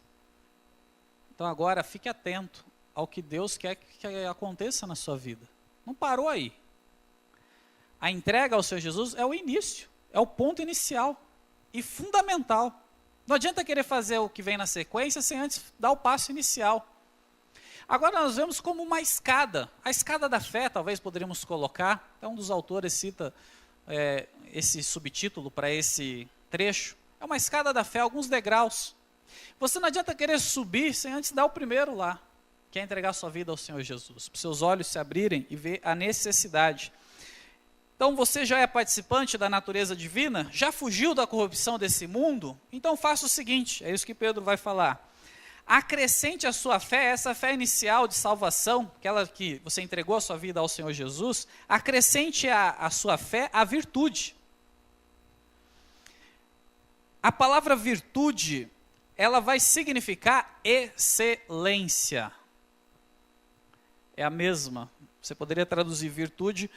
Então agora fique atento ao que Deus quer que aconteça na sua vida. Não parou aí. A entrega ao Senhor Jesus é o início, é o ponto inicial e fundamental. Não adianta querer fazer o que vem na sequência sem antes dar o passo inicial. Agora nós vemos como uma escada, a escada da fé, talvez poderíamos colocar, até um dos autores cita esse subtítulo para esse trecho, é uma escada da fé, alguns degraus. Você não adianta querer subir sem antes dar o primeiro lá, que é entregar sua vida ao Senhor Jesus, para os seus olhos se abrirem e ver a necessidade. Então você já é participante da natureza divina? Já fugiu da corrupção desse mundo? Então faça o seguinte, é isso que Pedro vai falar. Acrescente a sua fé, essa fé inicial de salvação, aquela que você entregou a sua vida ao Senhor Jesus, acrescente a sua fé a virtude. A palavra virtude ela vai significar excelência. É a mesma. Você poderia traduzir virtude,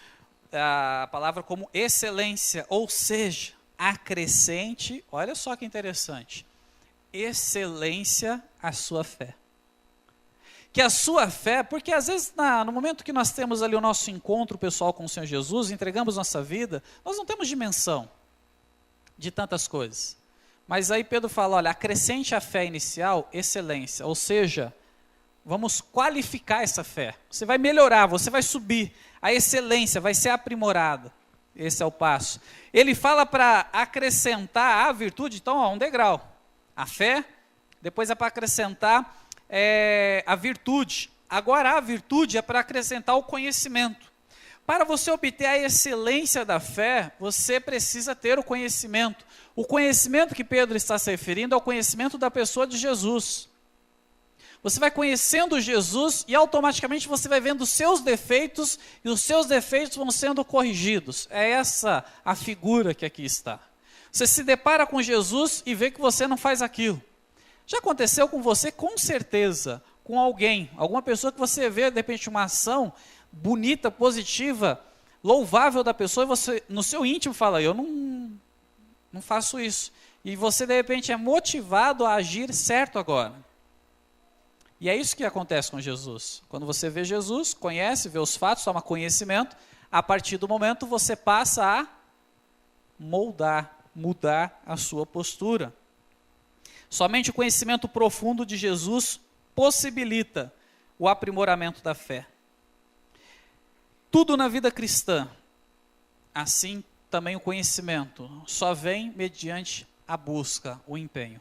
a palavra como excelência, ou seja, acrescente, olha só que interessante, excelência à sua fé. Que a sua fé, porque às vezes no momento que nós temos ali o nosso encontro pessoal com o Senhor Jesus, entregamos nossa vida, nós não temos dimensão de tantas coisas. Mas aí Pedro fala, olha, acrescente à fé inicial, excelência, ou seja, vamos qualificar essa fé. Você vai melhorar, você vai subir, a excelência vai ser aprimorada. Esse é o passo. Ele fala para acrescentar a virtude, então, um degrau. A fé, depois é para acrescentar a virtude. Agora a virtude é para acrescentar o conhecimento. Para você obter a excelência da fé, você precisa ter o conhecimento. O conhecimento que Pedro está se referindo é o conhecimento da pessoa de Jesus. Você vai conhecendo Jesus e automaticamente você vai vendo os seus defeitos e os seus defeitos vão sendo corrigidos. É essa a figura que aqui está. Você se depara com Jesus e vê que você não faz aquilo. Já aconteceu com você, com certeza, com alguém, alguma pessoa que você vê, de repente, uma ação bonita, positiva, louvável da pessoa, e você, no seu íntimo, fala, eu não faço isso. E você, de repente, é motivado a agir certo agora. E é isso que acontece com Jesus. Quando você vê Jesus, conhece, vê os fatos, toma conhecimento, a partir do momento você passa a mudar a sua postura. Somente o conhecimento profundo de Jesus possibilita o aprimoramento da fé. Tudo na vida cristã, assim também o conhecimento, só vem mediante a busca, o empenho.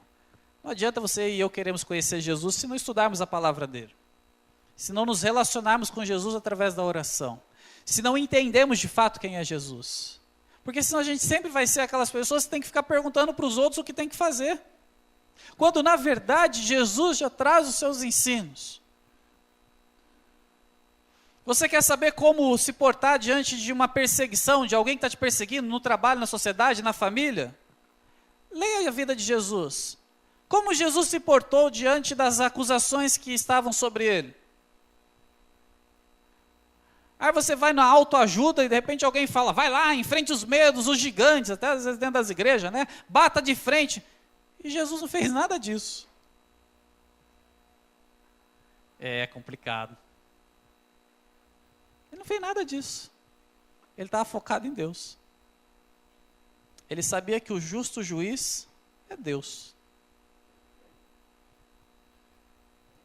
Não adianta você e eu queremos conhecer Jesus se não estudarmos a palavra dele. Se não nos relacionarmos com Jesus através da oração. Se não entendemos de fato quem é Jesus. Porque senão a gente sempre vai ser aquelas pessoas que tem que ficar perguntando para os outros o que tem que fazer. Quando na verdade Jesus já traz os seus ensinos. Você quer saber como se portar diante de uma perseguição, de alguém que está te perseguindo no trabalho, na sociedade, na família? Leia a vida de Jesus. Como Jesus se portou diante das acusações que estavam sobre ele? Aí você vai na autoajuda e de repente alguém fala, vai lá, enfrente os medos, os gigantes, até às vezes dentro das igrejas, né? Bata de frente. E Jesus não fez nada disso. É complicado. Ele não fez nada disso. Ele estava focado em Deus. Ele sabia que o justo juiz é Deus.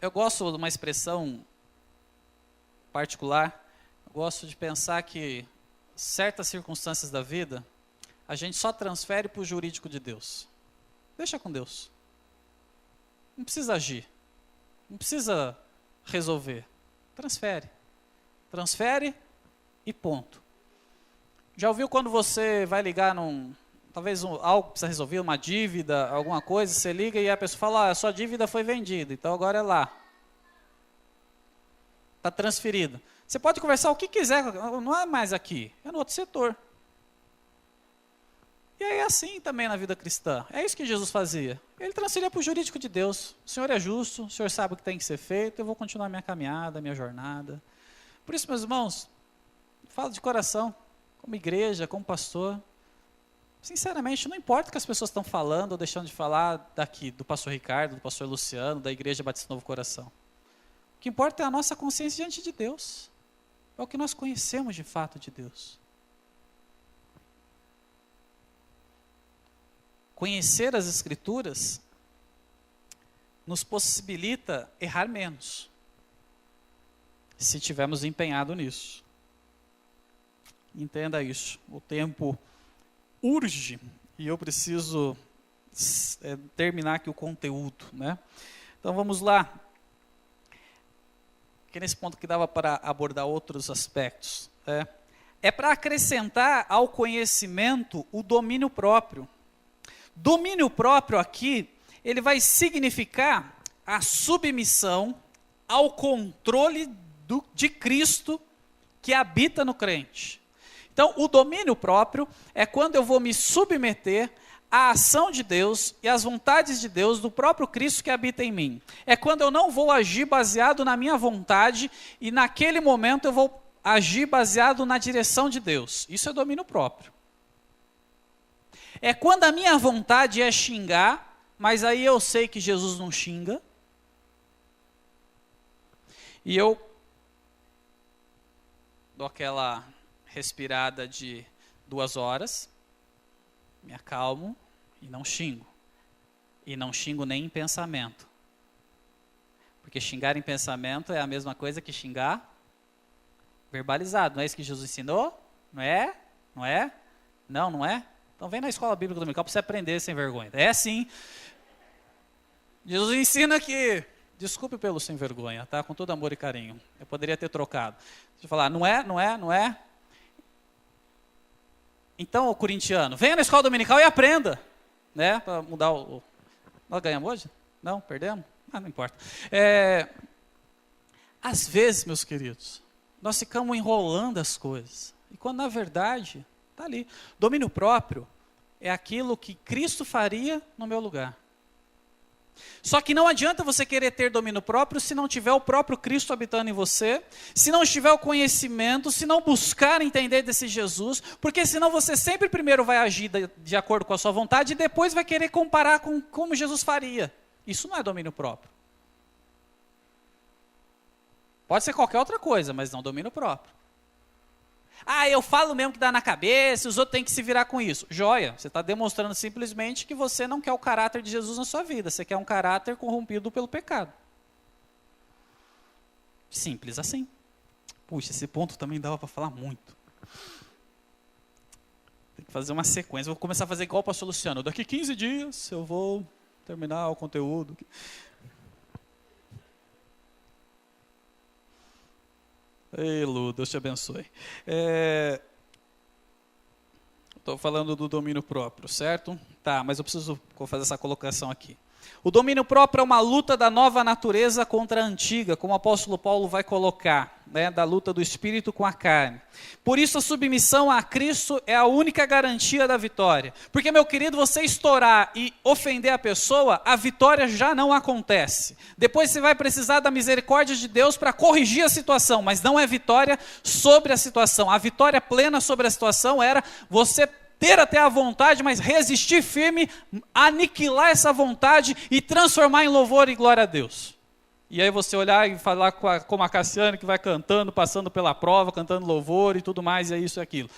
Eu gosto de uma expressão particular. Eu gosto de pensar que certas circunstâncias da vida, a gente só transfere para o jurídico de Deus. Deixa com Deus. Não precisa agir. Não precisa resolver. Transfere. Transfere e ponto. Já ouviu quando você vai ligar talvez algo precisa resolver, uma dívida, alguma coisa, você liga e a pessoa fala, a sua dívida foi vendida, então agora é lá. Está transferida. Você pode conversar o que quiser, não é mais aqui, é no outro setor. E é assim também na vida cristã. É isso que Jesus fazia. Ele transferia para o jurídico de Deus. O Senhor é justo, o Senhor sabe o que tem que ser feito, eu vou continuar minha caminhada, minha jornada. Por isso, meus irmãos, falo de coração, como igreja, como pastor. Sinceramente, não importa o que as pessoas estão falando ou deixando de falar daqui, do pastor Ricardo, do pastor Luciano, da Igreja Batista Novo Coração. O que importa é a nossa consciência diante de Deus. É o que nós conhecemos de fato de Deus. Conhecer as Escrituras nos possibilita errar menos, se tivermos empenhado nisso. Entenda isso. O tempo urge e eu preciso terminar aqui o conteúdo, né? Então vamos lá. Aqui nesse ponto que dava para abordar outros aspectos. É para acrescentar ao conhecimento o domínio próprio. Domínio próprio aqui, ele vai significar a submissão ao controle de Cristo que habita no crente. Então, o domínio próprio é quando eu vou me submeter a ação de Deus e as vontades de Deus, do próprio Cristo que habita em mim. É quando eu não vou agir baseado na minha vontade e naquele momento eu vou agir baseado na direção de Deus. Isso é domínio próprio. É quando a minha vontade é xingar, mas aí eu sei que Jesus não xinga. E eu dou aquela respirada de 2 horas, me acalmo e não xingo. E não xingo nem em pensamento. Porque xingar em pensamento é a mesma coisa que xingar verbalizado. Não é isso que Jesus ensinou? Não é? Não é? Não é? Então vem na escola bíblica dominical para você aprender sem vergonha. É sim. Jesus ensina que, desculpe pelo sem vergonha, tá? Com todo amor e carinho. Eu poderia ter trocado. Deixa eu falar, não é? Então, o corintiano, venha na escola dominical e aprenda. Né? Para mudar o... Nós ganhamos hoje? Não? Perdemos? Não importa. Às vezes, meus queridos, nós ficamos enrolando as coisas. E quando, na verdade, está ali. Domínio próprio é aquilo que Cristo faria no meu lugar. Só que não adianta você querer ter domínio próprio se não tiver o próprio Cristo habitando em você, se não tiver o conhecimento, se não buscar entender desse Jesus, porque senão você sempre primeiro vai agir de acordo com a sua vontade e depois vai querer comparar com como Jesus faria. Isso não é domínio próprio. Pode ser qualquer outra coisa, mas não domínio próprio. Eu falo mesmo que dá na cabeça, os outros têm que se virar com isso. Joia, você está demonstrando simplesmente que você não quer o caráter de Jesus na sua vida. Você quer um caráter corrompido pelo pecado. Simples assim. Puxa, esse ponto também dava para falar muito. Tem que fazer uma sequência. Vou começar a fazer igual o pastor Luciano. Daqui 15 dias eu vou terminar o conteúdo. Ei, Lu, Deus te abençoe. Estou falando do domínio próprio, certo? Tá, mas eu preciso fazer essa colocação aqui. O domínio próprio é uma luta da nova natureza contra a antiga, como o apóstolo Paulo vai colocar, né, da luta do espírito com a carne. Por isso a submissão a Cristo é a única garantia da vitória. Porque, meu querido, você estourar e ofender a pessoa, a vitória já não acontece. Depois você vai precisar da misericórdia de Deus para corrigir a situação, mas não é vitória sobre a situação. A vitória plena sobre a situação era você ter até a vontade, mas resistir firme, aniquilar essa vontade e transformar em louvor e glória a Deus. E aí você olhar e falar como a Cassiane, que vai cantando, passando pela prova, cantando louvor e tudo mais, é isso e aquilo.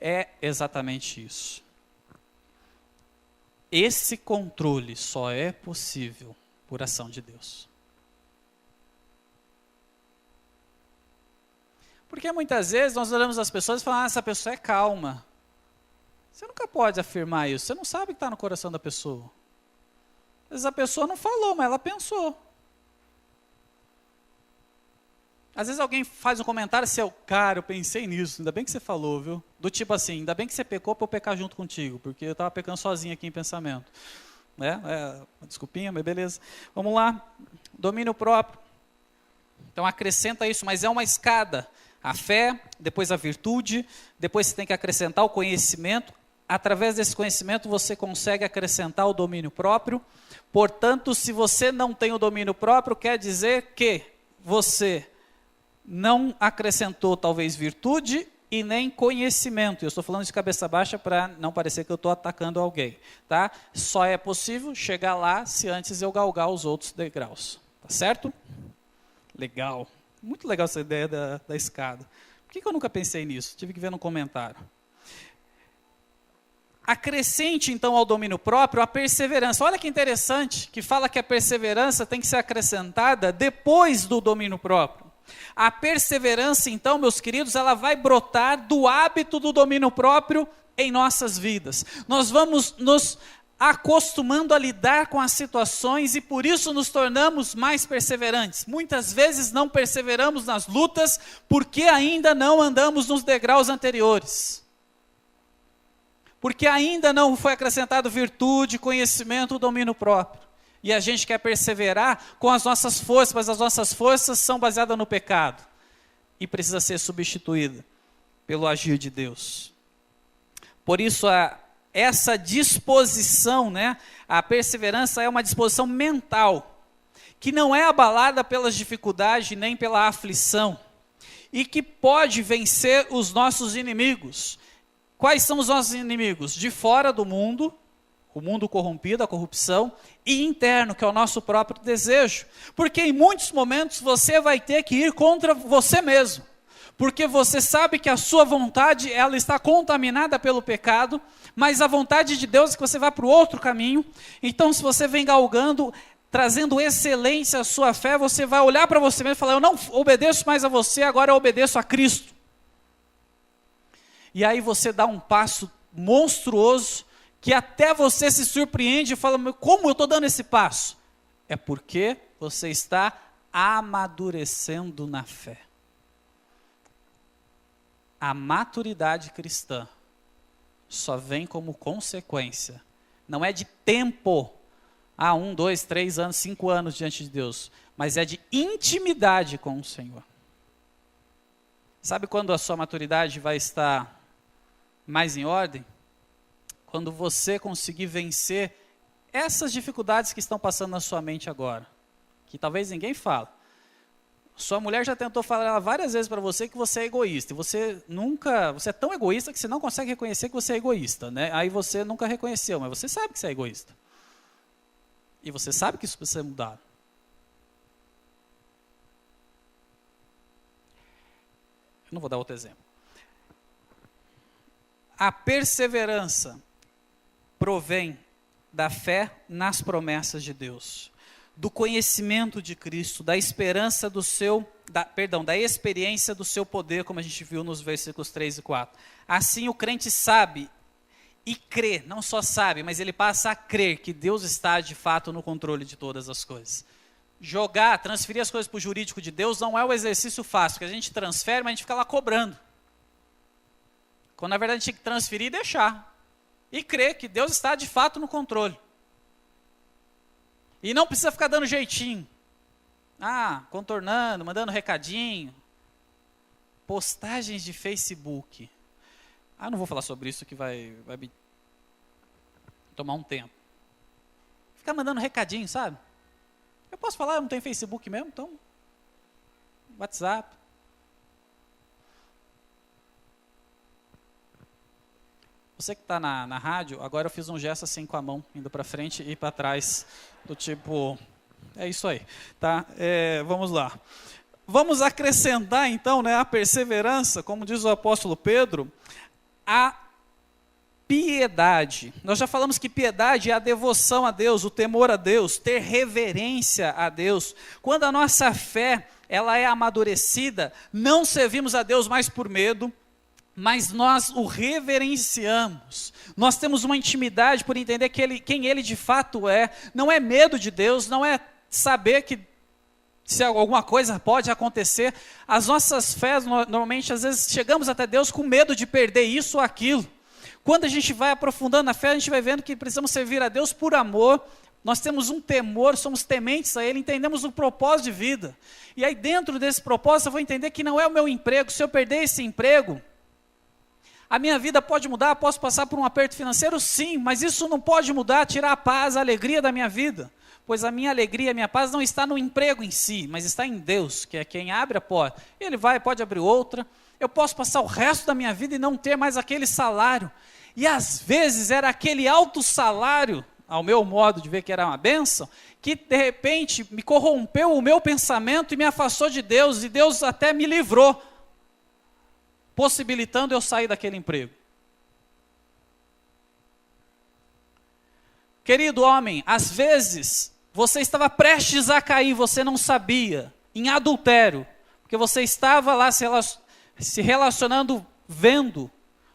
É exatamente isso. Esse controle só é possível por ação de Deus. Porque muitas vezes nós olhamos as pessoas e falamos, essa pessoa é calma. Você nunca pode afirmar isso, você não sabe o que está no coração da pessoa. Às vezes a pessoa não falou, mas ela pensou. Às vezes alguém faz um comentário assim, cara, eu pensei nisso, ainda bem que você falou, viu? Do tipo assim, ainda bem que você pecou para eu pecar junto contigo, porque eu estava pecando sozinho aqui em pensamento. Desculpinha, mas beleza. Vamos lá, domínio próprio. Então acrescenta isso, mas é uma escada. A fé, depois a virtude, depois você tem que acrescentar o conhecimento. Através desse conhecimento você consegue acrescentar o domínio próprio. Portanto, se você não tem o domínio próprio, quer dizer que você não acrescentou talvez virtude e nem conhecimento. Eu estou falando de cabeça baixa para não parecer que eu estou atacando alguém. Tá? Só é possível chegar lá se antes eu galgar os outros degraus. Tá certo? Legal. Muito legal essa ideia da escada. Por que eu nunca pensei nisso? Tive que ver no comentário. Acrescente, então, ao domínio próprio a perseverança. Olha que interessante, que fala que a perseverança tem que ser acrescentada depois do domínio próprio. A perseverança, então, meus queridos, ela vai brotar do hábito do domínio próprio em nossas vidas. Nós vamos nos acostumando a lidar com as situações e por isso nos tornamos mais perseverantes. Muitas vezes não perseveramos nas lutas porque ainda não andamos nos degraus anteriores. Porque ainda não foi acrescentado virtude, conhecimento, domínio próprio. E a gente quer perseverar com as nossas forças, mas as nossas forças são baseadas no pecado. E precisa ser substituída pelo agir de Deus. Por isso essa disposição, né? A perseverança é uma disposição mental, que não é abalada pelas dificuldades nem pela aflição, e que pode vencer os nossos inimigos. Quais são os nossos inimigos? De fora do mundo, o mundo corrompido, a corrupção, e interno, que é o nosso próprio desejo. Porque em muitos momentos você vai ter que ir contra você mesmo. Porque você sabe que a sua vontade, ela está contaminada pelo pecado, mas a vontade de Deus é que você vá para o outro caminho. Então, se você vem galgando, trazendo excelência à sua fé, você vai olhar para você mesmo e falar: eu não obedeço mais a você, agora eu obedeço a Cristo. E aí você dá um passo monstruoso, que até você se surpreende e fala: como eu estou dando esse passo? É porque você está amadurecendo na fé. A maturidade cristã só vem como consequência, não é de tempo, 1, 2, 3 anos, 5 anos diante de Deus, mas é de intimidade com o Senhor. Sabe quando a sua maturidade vai estar mais em ordem? Quando você conseguir vencer essas dificuldades que estão passando na sua mente agora, que talvez ninguém fale. Sua mulher já tentou falar várias vezes para você que você é egoísta, e você é tão egoísta que você não consegue reconhecer que você é egoísta, né? Aí você nunca reconheceu, mas você sabe que você é egoísta. E você sabe que isso precisa mudar. Eu não vou dar outro exemplo. A perseverança provém da fé nas promessas de Deus, do conhecimento de Cristo, da esperança da experiência do seu poder, como a gente viu nos versículos 3 e 4. Assim o crente sabe e crê, não só sabe, mas ele passa a crer que Deus está de fato no controle de todas as coisas. Transferir as coisas para o jurídico de Deus não é um exercício fácil, porque a gente transfere, mas a gente fica lá cobrando. Quando na verdade a gente tem que transferir e deixar. E crer que Deus está de fato no controle. E não precisa ficar dando jeitinho. Contornando, mandando recadinho. Postagens de Facebook. Não vou falar sobre isso que vai me tomar um tempo. Ficar mandando recadinho, sabe? Eu posso falar, eu não tenho Facebook mesmo, então WhatsApp. Você que está na rádio, agora eu fiz um gesto assim com a mão, indo para frente e para trás, do tipo, é isso aí, tá? Vamos lá. Vamos acrescentar então, né, a perseverança, como diz o apóstolo Pedro, a piedade. Nós já falamos que piedade é a devoção a Deus, o temor a Deus, ter reverência a Deus. Quando a nossa fé, ela é amadurecida, não servimos a Deus mais por medo, mas nós o reverenciamos. Nós temos uma intimidade por entender quem Ele de fato é. Não é medo de Deus, não é saber que se alguma coisa pode acontecer. As nossas fés, normalmente, às vezes, chegamos até Deus com medo de perder isso ou aquilo. Quando a gente vai aprofundando na fé, a gente vai vendo que precisamos servir a Deus por amor. Nós temos um temor, somos tementes a Ele, entendemos o propósito de vida. E aí dentro desse propósito eu vou entender que não é o meu emprego. Se eu perder esse emprego, a minha vida pode mudar, posso passar por um aperto financeiro? Sim, mas isso não pode mudar, tirar a paz, a alegria da minha vida. Pois a minha alegria, a minha paz não está no emprego em si, mas está em Deus, que é quem abre a porta. Ele pode abrir outra. Eu posso passar o resto da minha vida e não ter mais aquele salário. E às vezes era aquele alto salário, ao meu modo de ver que era uma bênção, que de repente me corrompeu o meu pensamento e me afastou de Deus, e Deus até me livrou, possibilitando eu sair daquele emprego. Querido homem, às vezes você estava prestes a cair, você não sabia, em adultério, porque você estava lá se relacionando, vendo,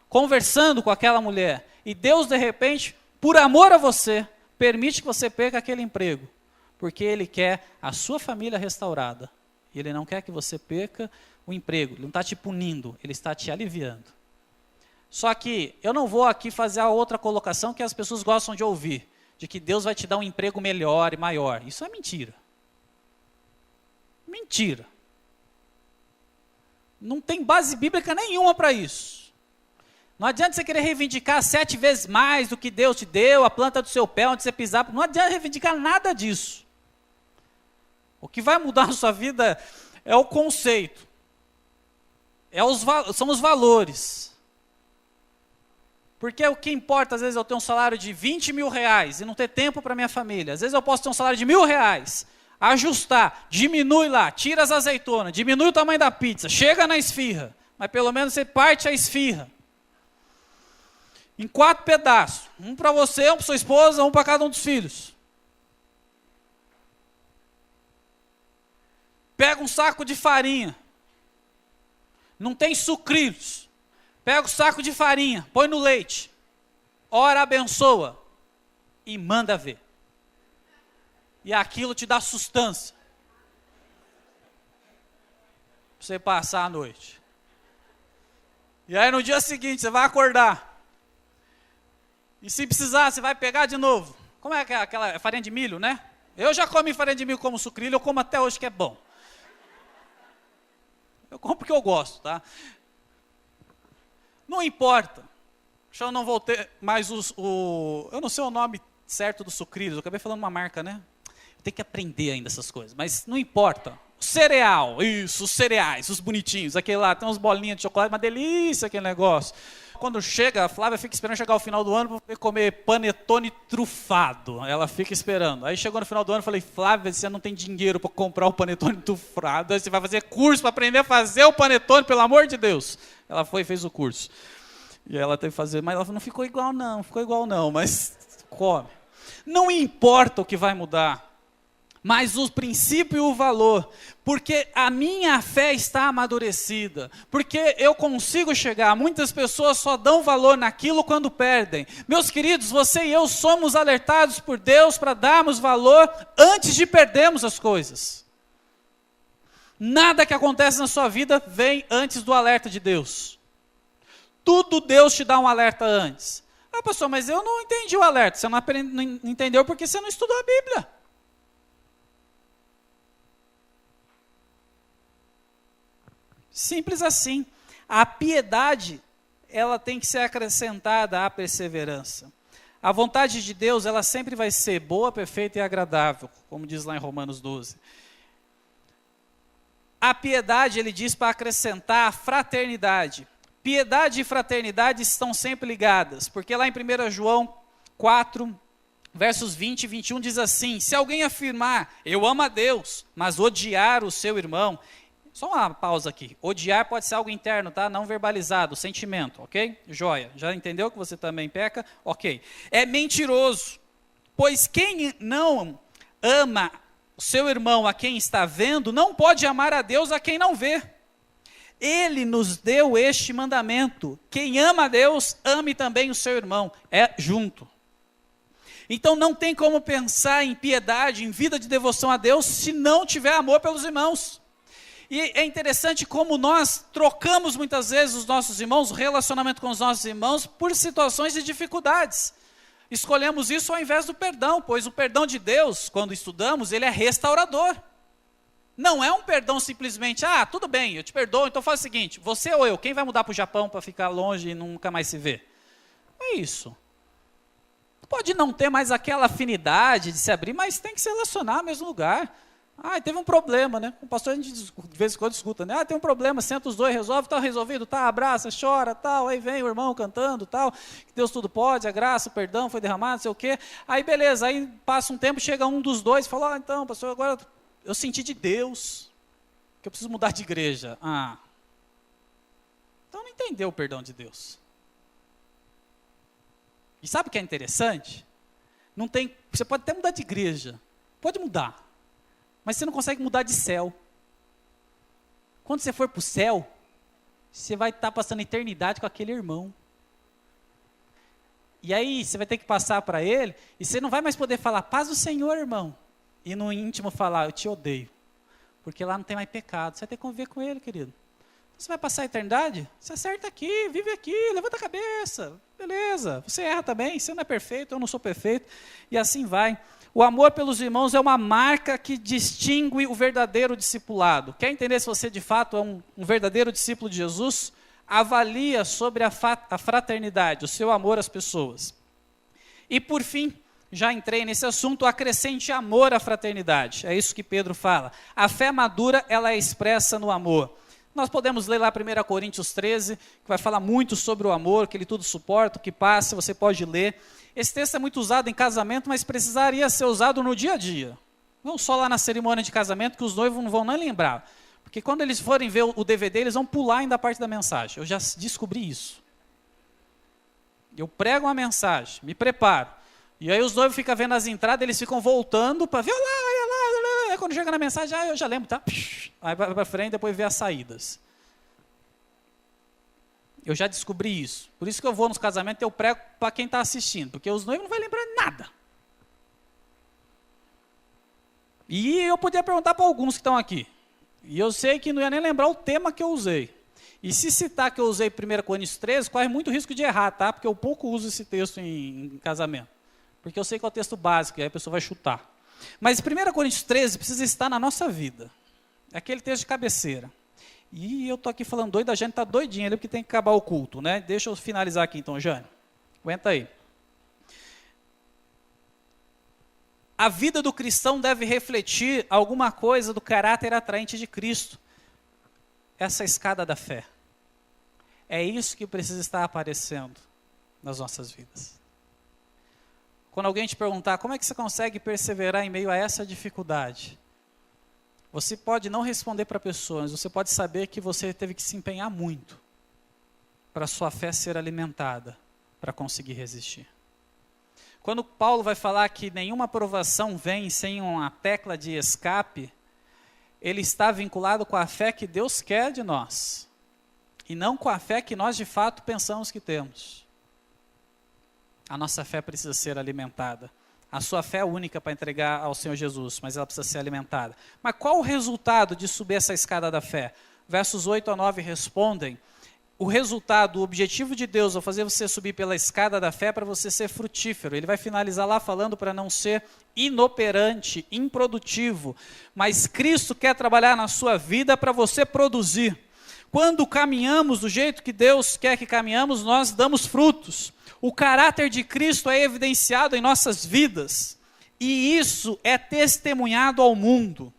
conversando com aquela mulher, e Deus de repente, por amor a você, permite que você perca aquele emprego, porque Ele quer a sua família restaurada, e Ele não quer que você perca o emprego. Ele não está te punindo, Ele está te aliviando. Só que eu não vou aqui fazer a outra colocação que as pessoas gostam de ouvir, de que Deus vai te dar um emprego melhor e maior. Isso é mentira. Mentira. Não tem base bíblica nenhuma para isso. Não adianta você querer reivindicar 7 vezes mais do que Deus te deu, a planta do seu pé, onde você pisar. Não adianta reivindicar nada disso. O que vai mudar na sua vida é o conceito. São os valores. Porque o que importa, às vezes, eu ter um salário de 20 mil reais e não ter tempo para minha família. Às vezes eu posso ter um salário de R$1.000, ajustar, diminui lá, tira as azeitonas, diminui o tamanho da pizza, chega na esfirra, mas pelo menos você parte a esfirra em 4 pedaços. Um para você, um para sua esposa, um para cada um dos filhos. Pega um saco de farinha. Não tem sucrilhos. Pega o saco de farinha, põe no leite. Ora, abençoa. E manda ver. E aquilo te dá sustância. Para você passar a noite. E aí no dia seguinte você vai acordar. E se precisar, você vai pegar de novo. Como é que é aquela farinha de milho, né? Eu já comi farinha de milho como sucrilho, eu como até hoje que é bom. Eu como porque eu gosto, tá? Não importa. Eu não vou ter mais eu não sei o nome certo dos sucrilhos, eu acabei falando uma marca, né? Eu tenho que aprender ainda essas coisas, mas não importa. O cereal, isso, os cereais, os bonitinhos, aquele lá, tem umas bolinhas de chocolate, uma delícia aquele negócio. Quando chega, a Flávia fica esperando chegar ao final do ano para poder comer panetone trufado. Ela fica esperando. Aí chegou no final do ano, eu falei, Flávia, você não tem dinheiro para comprar o panetone trufado, você vai fazer curso para aprender a fazer o panetone, pelo amor de Deus. Ela foi e fez o curso. E ela teve que fazer, mas ela não ficou igual não, mas come. Não importa o que vai mudar, mas o princípio e o valor, porque a minha fé está amadurecida, porque eu consigo chegar, muitas pessoas só dão valor naquilo quando perdem. Meus queridos, você e eu somos alertados por Deus para darmos valor antes de perdermos as coisas. Nada que acontece na sua vida vem antes do alerta de Deus. Tudo Deus te dá um alerta antes. Ah, pastor, mas eu não entendi o alerta. Você não entendeu porque você não estudou a Bíblia. Simples assim. A piedade, ela tem que ser acrescentada à perseverança. A vontade de Deus, ela sempre vai ser boa, perfeita e agradável, como diz lá em Romanos 12. A piedade, ele diz para acrescentar a fraternidade. Piedade e fraternidade estão sempre ligadas, porque lá em 1 João 4, versos 20 e 21 diz assim, se alguém afirmar, eu amo a Deus, mas odiar o seu irmão, só uma pausa aqui, odiar pode ser algo interno, tá? Não verbalizado, sentimento, ok? Joia, já entendeu que você também peca? Ok. É mentiroso, pois quem não ama o seu irmão a quem está vendo, não pode amar a Deus a quem não vê. Ele nos deu este mandamento, quem ama a Deus, ame também o seu irmão, é junto. Então não tem como pensar em piedade, em vida de devoção a Deus, se não tiver amor pelos irmãos. E é interessante como nós trocamos muitas vezes os nossos irmãos, o relacionamento com os nossos irmãos, por situações de dificuldades. Escolhemos isso ao invés do perdão, pois o perdão de Deus, quando estudamos, ele é restaurador. Não é um perdão simplesmente, tudo bem, eu te perdoo, então faz o seguinte, você ou eu, quem vai mudar para o Japão para ficar longe e nunca mais se ver? É isso. Pode não ter mais aquela afinidade de se abrir, mas tem que se relacionar no mesmo lugar. Teve um problema, né? O pastor a gente de vez em quando escuta, né? Tem um problema, senta os dois, resolve, tá resolvido, tá, abraça, chora, tal, aí vem o irmão cantando, tal, que Deus tudo pode, a graça, o perdão foi derramado, não sei o quê. Aí beleza, aí passa um tempo, chega um dos dois e fala, então, pastor, agora eu senti de Deus que eu preciso mudar de igreja. Então não entendeu o perdão de Deus. E sabe o que é interessante? Você pode até mudar de igreja, pode mudar, mas você não consegue mudar de céu. Quando você for para o céu, você vai estar passando a eternidade com aquele irmão. E aí você vai ter que passar para ele, e você não vai mais poder falar, paz do Senhor, irmão. E no íntimo falar, eu te odeio. Porque lá não tem mais pecado. Você vai ter que conviver com ele, querido. Você vai passar a eternidade? Você acerta aqui, vive aqui, levanta a cabeça. Beleza, você erra também, você não é perfeito, eu não sou perfeito. E assim vai. O amor pelos irmãos é uma marca que distingue o verdadeiro discipulado. Quer entender se você de fato é um verdadeiro discípulo de Jesus? avalia sobre a fraternidade, o seu amor às pessoas. E por fim, já entrei nesse assunto, acrescente amor à fraternidade. É isso que Pedro fala. A fé madura, ela é expressa no amor. Nós podemos ler lá 1 Coríntios 13, que vai falar muito sobre o amor, que ele tudo suporta, o que passa, você pode ler. Esse texto é muito usado em casamento, mas precisaria ser usado no dia a dia. Não só lá na cerimônia de casamento, que os noivos não vão nem lembrar. Porque quando eles forem ver o DVD, eles vão pular ainda a parte da mensagem. Eu já descobri isso. Eu prego uma mensagem, me preparo. E aí os noivos ficam vendo as entradas, eles ficam voltando para ver, olha lá. Aí quando chega na mensagem, eu já lembro, tá? Aí vai para frente, depois vê as saídas. Eu já descobri isso. Por isso que eu vou nos casamentos e eu prego para quem está assistindo. Porque os noivos não vão lembrar nada. E eu podia perguntar para alguns que estão aqui. E eu sei que não ia nem lembrar o tema que eu usei. E se citar que eu usei 1 Coríntios 13, corre muito risco de errar, tá? Porque eu pouco uso esse texto em casamento. Porque eu sei que é o texto básico, e aí a pessoa vai chutar. Mas 1 Coríntios 13 precisa estar na nossa vida. É aquele texto de cabeceira. E eu estou aqui falando doido, a gente está doidinha ali, porque tem que acabar o culto, né? Deixa eu finalizar aqui então, Jane. Aguenta aí. A vida do cristão deve refletir alguma coisa do caráter atraente de Cristo. Essa escada da fé. É isso que precisa estar aparecendo nas nossas vidas. Quando alguém te perguntar, como é que você consegue perseverar em meio a essa dificuldade? Você pode não responder para a pessoa, mas você pode saber que você teve que se empenhar muito para a sua fé ser alimentada, para conseguir resistir. Quando Paulo vai falar que nenhuma provação vem sem uma tecla de escape, ele está vinculado com a fé que Deus quer de nós, e não com a fé que nós de fato pensamos que temos. A nossa fé precisa ser alimentada. A sua fé é única para entregar ao Senhor Jesus, mas ela precisa ser alimentada. Mas qual o resultado de subir essa escada da fé? Versos 8 a 9 respondem. O resultado, o objetivo de Deus ao fazer você subir pela escada da fé é para você ser frutífero. Ele vai finalizar lá falando para não ser inoperante, improdutivo. Mas Cristo quer trabalhar na sua vida para você produzir. Quando caminhamos do jeito que Deus quer que caminhamos, nós damos frutos. O caráter de Cristo é evidenciado em nossas vidas. E isso é testemunhado ao mundo.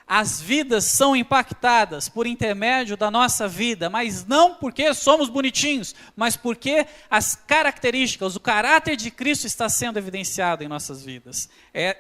As vidas são impactadas por intermédio da nossa vida, mas não porque somos bonitinhos, mas porque as características, o caráter de Cristo está sendo evidenciado em nossas vidas.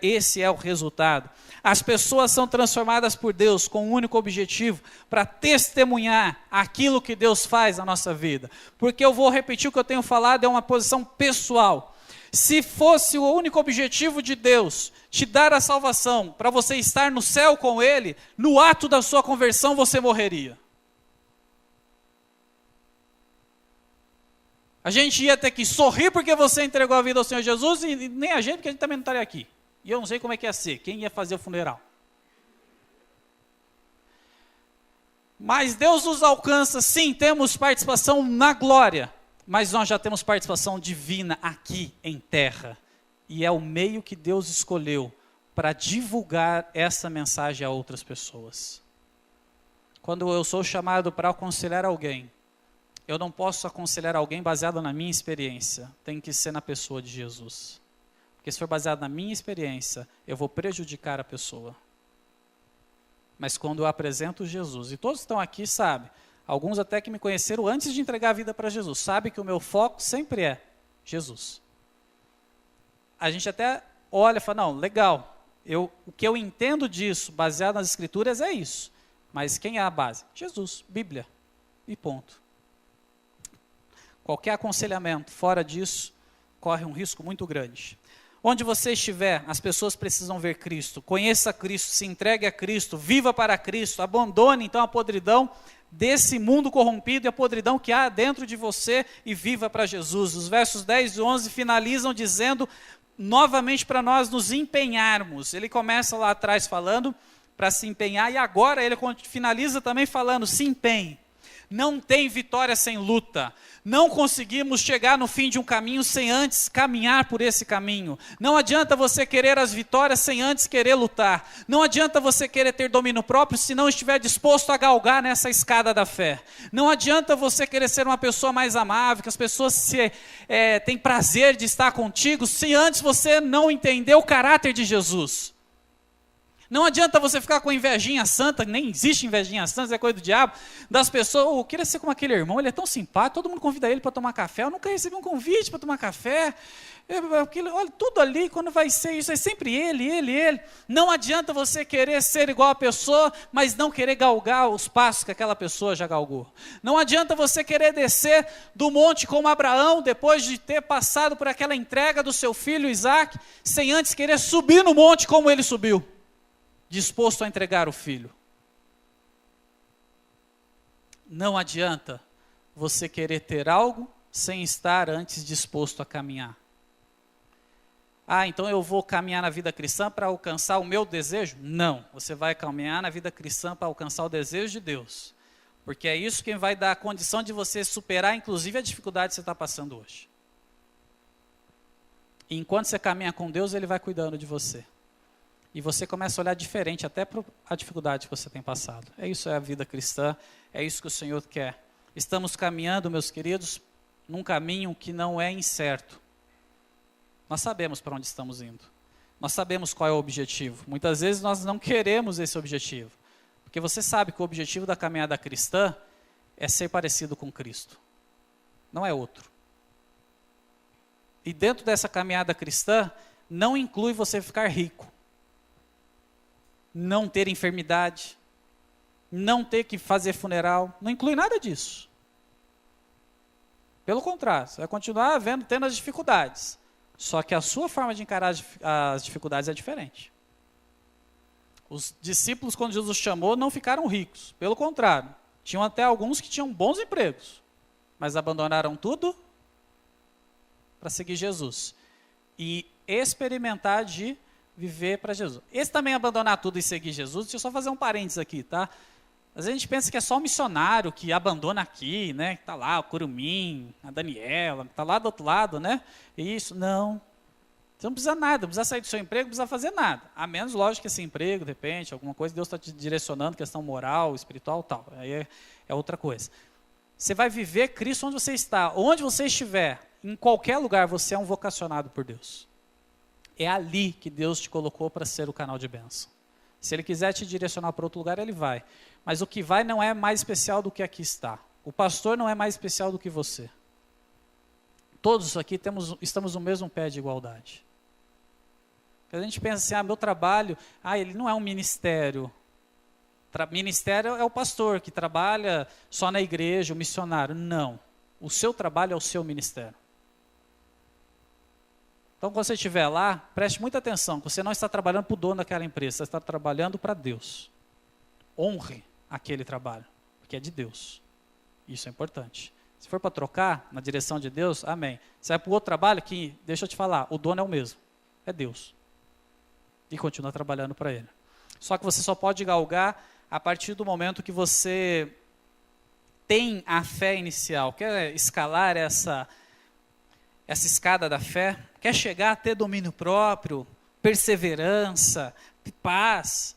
Esse é o resultado. As pessoas são transformadas por Deus com um único objetivo, para testemunhar aquilo que Deus faz na nossa vida. Porque eu vou repetir o que eu tenho falado, é uma posição pessoal. Se fosse o único objetivo de Deus, te dar a salvação, para você estar no céu com Ele, no ato da sua conversão você morreria. A gente ia ter que sorrir porque você entregou a vida ao Senhor Jesus, e nem a gente, porque a gente também não estaria aqui. E eu não sei como é que ia ser, quem ia fazer o funeral. Mas Deus nos alcança, sim, temos participação na glória. Mas nós já temos participação divina aqui em terra. E é o meio que Deus escolheu para divulgar essa mensagem a outras pessoas. Quando eu sou chamado para aconselhar alguém, eu não posso aconselhar alguém baseado na minha experiência. Tem que ser na pessoa de Jesus. Porque se for baseado na minha experiência, eu vou prejudicar a pessoa. Mas quando eu apresento Jesus, e todos que estão aqui sabem, alguns até que me conheceram antes de entregar a vida para Jesus, sabem que o meu foco sempre é Jesus. A gente até olha e fala, não, legal, o que eu entendo disso, baseado nas Escrituras, é isso. Mas quem é a base? Jesus, Bíblia, e ponto. Qualquer aconselhamento fora disso, corre um risco muito grande. Onde você estiver, as pessoas precisam ver Cristo. Conheça Cristo, se entregue a Cristo, viva para Cristo, abandone então a podridão desse mundo corrompido e a podridão que há dentro de você e viva para Jesus. Os versos 10 e 11 finalizam dizendo novamente para nós nos empenharmos. Ele começa lá atrás falando para se empenhar e agora ele finaliza também falando, se empenhe. Não tem vitória sem luta. Não conseguimos chegar no fim de um caminho sem antes caminhar por esse caminho. Não adianta você querer as vitórias sem antes querer lutar. Não adianta você querer ter domínio próprio se não estiver disposto a galgar nessa escada da fé. Não adianta você querer ser uma pessoa mais amável, que as pessoas têm prazer de estar contigo, se antes você não entender o caráter de Jesus. Não adianta você ficar com invejinha santa, nem existe invejinha santa, isso é coisa do diabo, das pessoas, eu queria ser como aquele irmão, ele é tão simpático, todo mundo convida ele para tomar café, eu nunca recebi um convite para tomar café, olha, tudo ali, quando vai ser isso, é sempre ele. Não adianta você querer ser igual a pessoa, mas não querer galgar os passos que aquela pessoa já galgou. Não adianta você querer descer do monte como Abraão, depois de ter passado por aquela entrega do seu filho Isaac, sem antes querer subir no monte como ele subiu, disposto a entregar o filho. Não adianta você querer ter algo sem estar antes disposto a caminhar. Então eu vou caminhar na vida cristã para alcançar o meu desejo? Não, você vai caminhar na vida cristã para alcançar o desejo de Deus. Porque é isso que vai dar a condição de você superar, inclusive, a dificuldade que você está passando hoje. E enquanto você caminha com Deus, Ele vai cuidando de você. E você começa a olhar diferente até para a dificuldade que você tem passado. Isso é a vida cristã, é isso que o Senhor quer. Estamos caminhando, meus queridos, num caminho que não é incerto. Nós sabemos para onde estamos indo. Nós sabemos qual é o objetivo. Muitas vezes nós não queremos esse objetivo. Porque você sabe que o objetivo da caminhada cristã é ser parecido com Cristo. Não é outro. E dentro dessa caminhada cristã, não inclui você ficar rico. Não ter enfermidade, não ter que fazer funeral, não inclui nada disso. Pelo contrário, você vai continuar tendo as dificuldades, só que a sua forma de encarar as dificuldades é diferente. Os discípulos, quando Jesus chamou, não ficaram ricos, pelo contrário, tinham até alguns que tinham bons empregos, mas abandonaram tudo para seguir Jesus e experimentar de viver para Jesus. Esse também abandonar tudo e seguir Jesus, deixa eu só fazer um parênteses aqui, tá? Às vezes a gente pensa que é só o missionário que abandona aqui, né? Está lá o Curumim, a Daniela, está lá do outro lado, né? Isso, não. Você não precisa nada, não precisa sair do seu emprego, não precisa fazer nada. A menos, lógico, que esse emprego, de repente, alguma coisa, Deus está te direcionando, questão moral, espiritual, tal. Aí é outra coisa. Você vai viver Cristo onde você está. Onde você estiver, em qualquer lugar, você é um vocacionado por Deus. É ali que Deus te colocou para ser o canal de bênção. Se Ele quiser te direcionar para outro lugar, Ele vai. Mas o que vai não é mais especial do que aqui está. O pastor não é mais especial do que você. Todos aqui estamos no mesmo pé de igualdade. A gente pensa assim, meu trabalho, ele não é um ministério. Ministério é o pastor que trabalha só na igreja, o missionário. Não. O seu trabalho é o seu ministério. Então, quando você estiver lá, preste muita atenção, que você não está trabalhando para o dono daquela empresa, você está trabalhando para Deus. Honre aquele trabalho, porque é de Deus. Isso é importante. Se for para trocar na direção de Deus, amém. Se vai para o outro trabalho, que, deixa eu te falar, o dono é o mesmo, é Deus. E continua trabalhando para Ele. Só que você só pode galgar a partir do momento que você tem a fé inicial, quer escalar essa escada da fé, quer chegar a ter domínio próprio, perseverança, paz,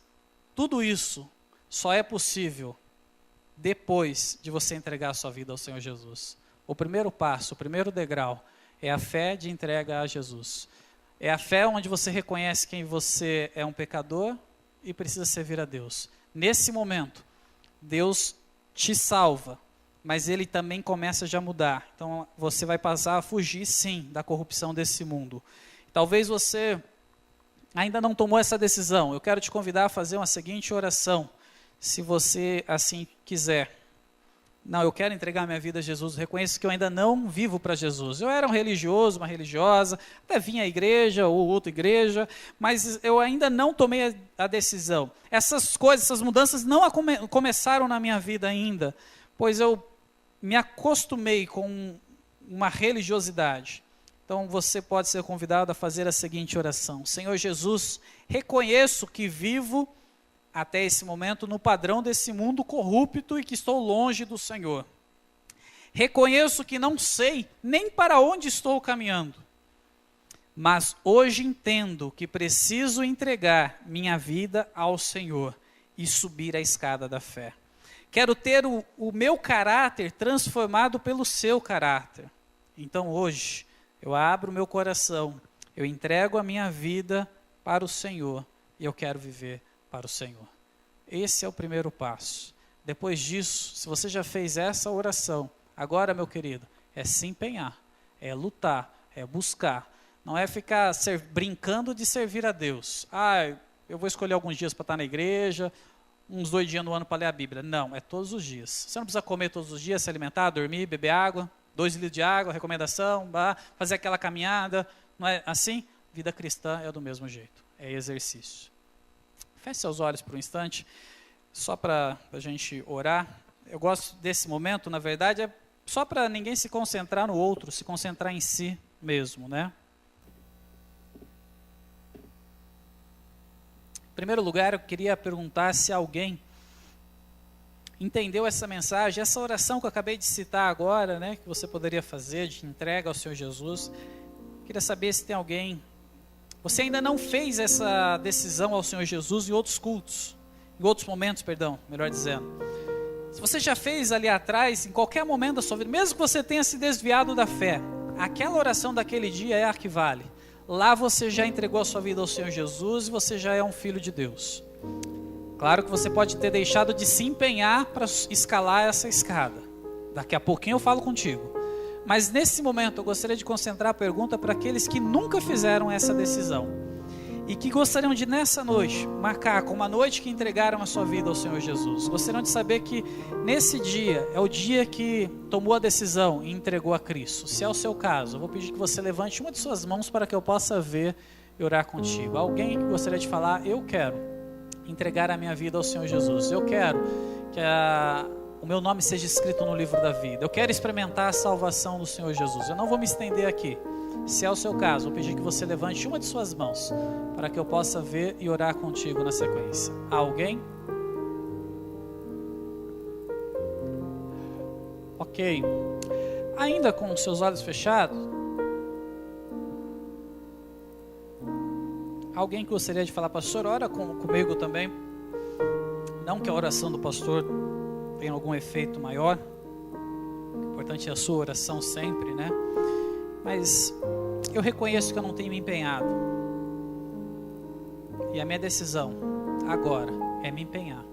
tudo isso só é possível depois de você entregar a sua vida ao Senhor Jesus. O primeiro passo, o primeiro degrau, é a fé de entrega a Jesus. É a fé onde você reconhece que você é um pecador e precisa servir a Deus. Nesse momento, Deus te salva, mas Ele também começa já a mudar. Então, você vai passar a fugir, sim, da corrupção desse mundo. Talvez você ainda não tomou essa decisão. Eu quero te convidar a fazer uma seguinte oração, se você assim quiser. Não, eu quero entregar minha vida a Jesus, reconheço que eu ainda não vivo para Jesus. Eu era um religioso, uma religiosa, até vinha à igreja ou outra igreja, mas eu ainda não tomei a decisão. Essas coisas, essas mudanças não começaram na minha vida ainda, pois eu me acostumei com uma religiosidade. Então você pode ser convidado a fazer a seguinte oração: Senhor Jesus, reconheço que vivo até esse momento no padrão desse mundo corrupto e que estou longe do Senhor. Reconheço que não sei nem para onde estou caminhando, mas hoje entendo que preciso entregar minha vida ao Senhor e subir a escada da fé. Quero ter o meu caráter transformado pelo seu caráter. Então hoje eu abro o meu coração, eu entrego a minha vida para o Senhor e eu quero viver para o Senhor. Esse é o primeiro passo. Depois disso, se você já fez essa oração, agora, meu querido, é se empenhar, é lutar, é buscar. Não é ficar brincando de servir a Deus. Eu vou escolher alguns dias para estar na igreja, uns 2 dias no ano para ler a Bíblia. Não, é todos os dias. Você não precisa comer todos os dias, se alimentar, dormir, beber água, 2 litros de água, recomendação, fazer aquela caminhada. Não é assim? Vida cristã é do mesmo jeito, é exercício. Feche seus olhos por um instante, só para a gente orar. Eu gosto desse momento, na verdade, é só para ninguém se concentrar no outro, se concentrar em si mesmo, né? Em primeiro lugar, eu queria perguntar se alguém entendeu essa mensagem, essa oração que eu acabei de citar agora, né, que você poderia fazer de entrega ao Senhor Jesus. Queria saber se tem alguém. Você ainda não fez essa decisão ao Senhor Jesus em outros cultos, em outros momentos, melhor dizendo. Se você já fez ali atrás, em qualquer momento da sua vida, mesmo que você tenha se desviado da fé, aquela oração daquele dia é a que vale. Lá você já entregou a sua vida ao Senhor Jesus e você já é um filho de Deus. Claro que você pode ter deixado de se empenhar para escalar essa escada. Daqui a pouquinho eu falo contigo. Mas nesse momento eu gostaria de concentrar a pergunta para aqueles que nunca fizeram essa decisão e que gostariam de, nessa noite, marcar como a noite que entregaram a sua vida ao Senhor Jesus. Gostariam de saber que nesse dia é o dia que tomou a decisão e entregou a Cristo. Se é o seu caso, eu vou pedir que você levante uma de suas mãos para que eu possa ver e orar contigo. Alguém que gostaria de falar: eu quero entregar a minha vida ao Senhor Jesus. Eu quero que o meu nome seja escrito no livro da vida. Eu quero experimentar a salvação do Senhor Jesus. Eu não vou me estender aqui. Se é o seu caso, vou pedir que você levante uma de suas mãos para que eu possa ver e orar contigo na sequência. Alguém? Ok. Ainda com os seus olhos fechados, alguém que gostaria de falar: pastor, ora comigo também. Não que a oração do pastor tenha algum efeito maior, o importante é a sua oração sempre, né? Mas eu reconheço que eu não tenho me empenhado. E a minha decisão agora é me empenhar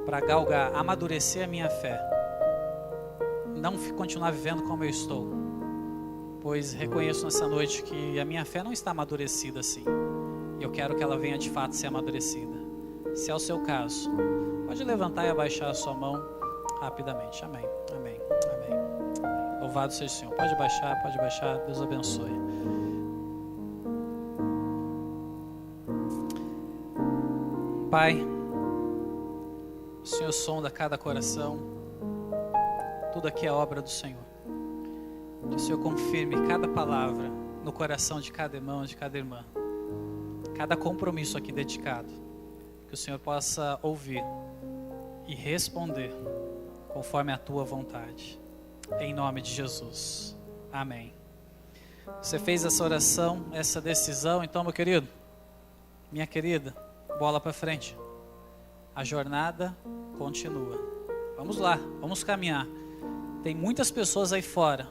para galgar, amadurecer a minha fé. Não continuar vivendo como eu estou. Pois reconheço nessa noite que a minha fé não está amadurecida assim. E eu quero que ela venha de fato ser amadurecida. Se é o seu caso, pode levantar e abaixar a sua mão rapidamente. Amém, amém, amém. Louvado seja o Senhor. Pode baixar. Deus abençoe. Pai, o Senhor sonda cada coração. Tudo aqui é obra do Senhor. Que o Senhor confirme cada palavra no coração de cada irmão, de cada irmã. Cada compromisso aqui dedicado. Que o Senhor possa ouvir e responder conforme a tua vontade. Em nome de Jesus. Amém. Você fez essa oração, essa decisão, então, meu querido, minha querida, bola para frente. A jornada continua. Vamos lá, vamos caminhar. Tem muitas pessoas aí fora,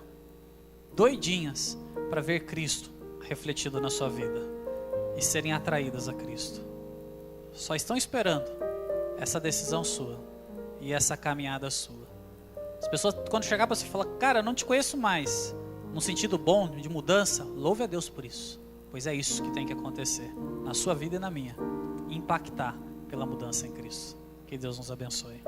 doidinhas, para ver Cristo refletido na sua vida e serem atraídas a Cristo. Só estão esperando essa decisão sua e essa caminhada sua. As pessoas, quando chegar para você falar: cara, eu não te conheço mais, no sentido bom, de mudança, louve a Deus por isso. Pois é isso que tem que acontecer na sua vida e na minha. Impactar pela mudança em Cristo. Que Deus nos abençoe.